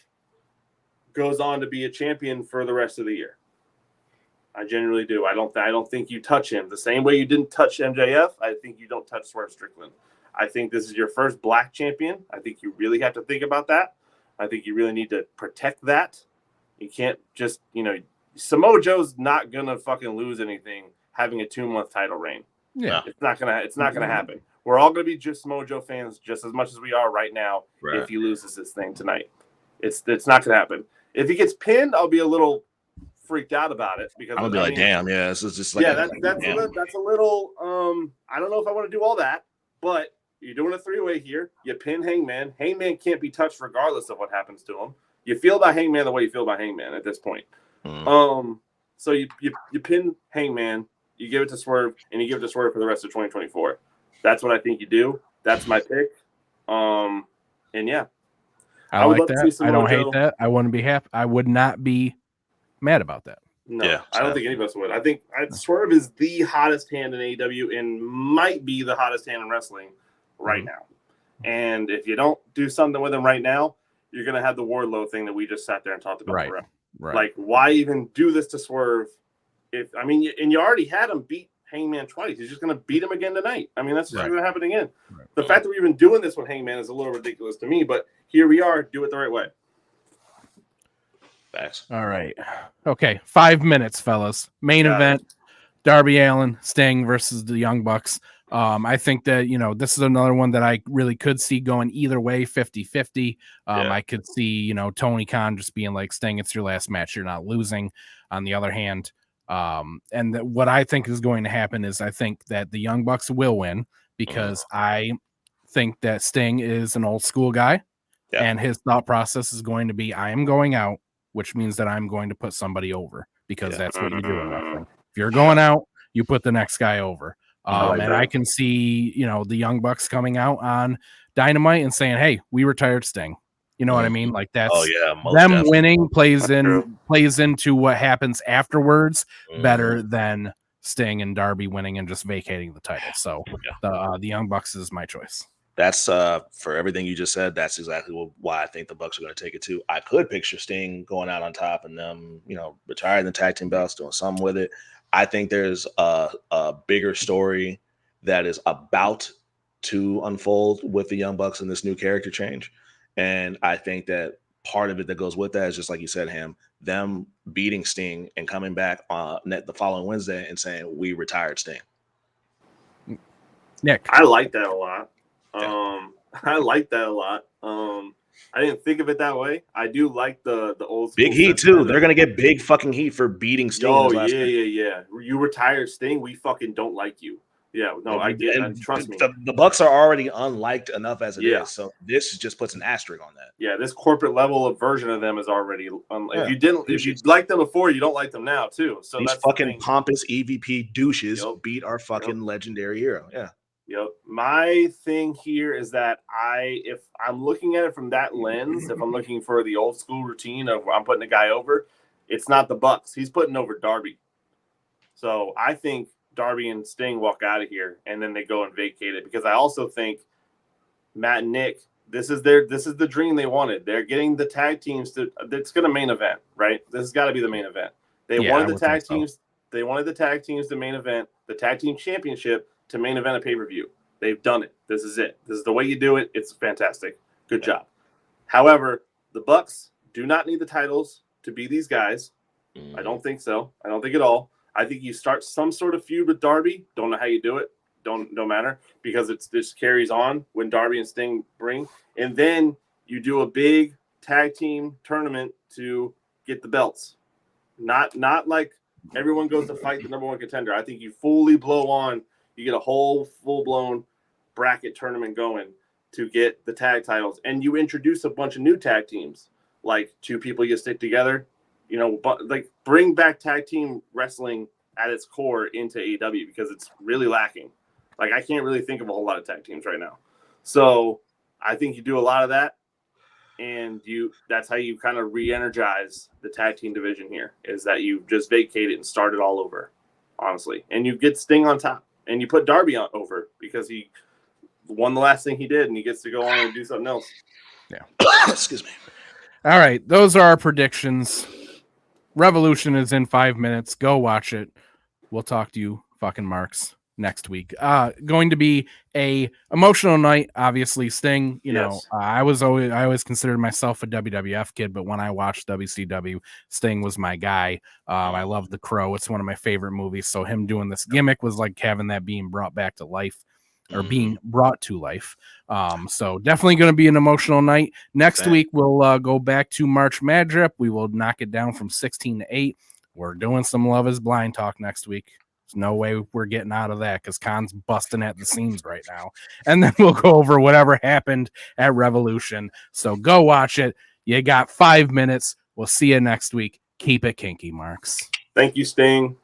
goes on to be a champion for the rest of the year. I genuinely do. I don't think you touch him the same way you didn't touch MJF. I think you don't touch Swerve Strickland. I think this is your first black champion. I think you really have to think about that. I think you really need to protect that. You can't just, Samoa Joe's not gonna fucking lose anything having a 2-month title reign. Yeah, it's not gonna happen. We're all gonna be just Samoa Joe fans just as much as we are right now. Right. If he loses this thing tonight, it's not gonna happen. If he gets pinned, I'll be a little freaked out about it because I'm gonna be like, damn, yeah, this is just like that's a little. I don't know if I want to do all that, but you're doing a 3-way here. You pin Hangman. Hangman can't be touched regardless of what happens to him. You feel about Hangman the way you feel about Hangman at this point. So you pin Hangman, you give it to Swerve, and you give it to Swerve for the rest of 2024. That's what I think you do. That's my pick. And yeah, I like that. I don't hate that. I wouldn't be happy. I would not be mad about that. No, yeah, I don't think any of us would. I think Swerve is the hottest hand in AEW and might be the hottest hand in wrestling right now. And if you don't do something with him right now, you're going to have the Wardlow thing that we just sat there and talked about. Right. Like, why even do this to Swerve? And you already had him beat Hangman twice. He's just going to beat him again tonight. I mean, that's just going to happen again. Right. The fact that we're even doing this with Hangman is a little ridiculous to me, but here we are. Do it the right way. Thanks. All right. Okay. 5 minutes, fellas. Main event. Darby Allin, Sting versus the Young Bucks. I think that, this is another one that I really could see going either way, 50-50. I could see, Tony Khan just being like, Sting, it's your last match. You're not losing. On the other hand, what I think is going to happen is I think that the Young Bucks will win because I think that Sting is an old school guy and his thought process is going to be, I am going out, which means that I'm going to put somebody over because that's what you do in wrestling. If you're going out, you put the next guy over. And I can see, the Young Bucks coming out on Dynamite and saying, hey, we retired Sting. You know what I mean? Like that's them definitely. Winning plays into what happens afterwards better than Sting and Darby winning and just vacating the title. So the Young Bucks is my choice. That's for everything you just said. That's exactly why I think the Bucks are going to take it too. I could picture Sting going out on top and them, retiring the tag team belts, doing something with it. I think there's a bigger story that is about to unfold with the Young Bucks and this new character change. And I think that part of it that goes with that is just like you said, Ham, them beating Sting and coming back the following Wednesday and saying, we retired Sting. Nick. I like that a lot. Yeah. I like that a lot. I didn't think of it that way. I do like the old school Big heat too. sentiment They're of, gonna get big fucking heat for beating Sting in yo, his last match. yeah. You retired Sting. We fucking don't like you. Yeah, no, I get it. Trust me. The Bucks are already unliked enough as it is, Yeah. so this just puts an asterisk on that. Yeah, this corporate level of version of them is already. Yeah. If you liked them before, you don't like them now too. So These that's fucking the thing. pompous EVP douches Yep. beat our fucking legendary hero. Yeah. Yep. My thing here is that if I'm looking at it from that lens, if I'm looking for the old school routine of I'm putting a guy over, it's not the Bucks. He's putting over Darby. So I think Darby and Sting walk out of here and then they go and vacate it, because I also think Matt and Nick, this is the dream they wanted. They're getting the tag teams it's going to main event, right? This has got to be the main event. They wanted the tag teams. They wanted the tag teams to main event, the tag team championship to main event a pay-per-view. They've done it. This is it. This is the way you do it. It's fantastic. Good job. However, the Bucks do not need the titles to be these guys. I don't think so. I don't think at all. I think you start some sort of feud with Darby. Don't know how you do it. Don't matter, because this carries on when Darby and Sting bring. And then you do a big tag team tournament to get the belts. Not like everyone goes to fight the number one contender. I think you fully blow on. You get a whole full-blown bracket tournament going to get the tag titles. And you introduce a bunch of new tag teams, like two people you stick together. You know, but like bring back tag team wrestling at its core into AEW, because it's really lacking. Like, I can't really think of a whole lot of tag teams right now. So I think you do a lot of that. And that's how you kind of re-energize the tag team division here, is that you just vacate it and start it all over, honestly. And you get Sting on top. And you put Darby over because he won the last thing he did, and he gets to go on and do something else. Yeah. Excuse me. All right. Those are our predictions. Revolution is in 5 minutes. Go watch it. We'll talk to you fucking marks next week. Going to be a emotional night. Obviously, Sting, you know, I always considered myself a WWF kid, but when I watched WCW, Sting was my guy. I love The Crow. It's one of my favorite movies. So him doing this gimmick was like having that being brought back to life, or being brought to life. So definitely going to be an emotional night. Next week, we'll go back to March MadDrip. We will knock it down from 16 to 8. We're doing some Love is Blind talk next week. There's no way we're getting out of that, because Khan's busting at the seams right now. And then we'll go over whatever happened at Revolution. So go watch it. You got 5 minutes. We'll see you next week. Keep it kinky, Marks. Thank you, Sting.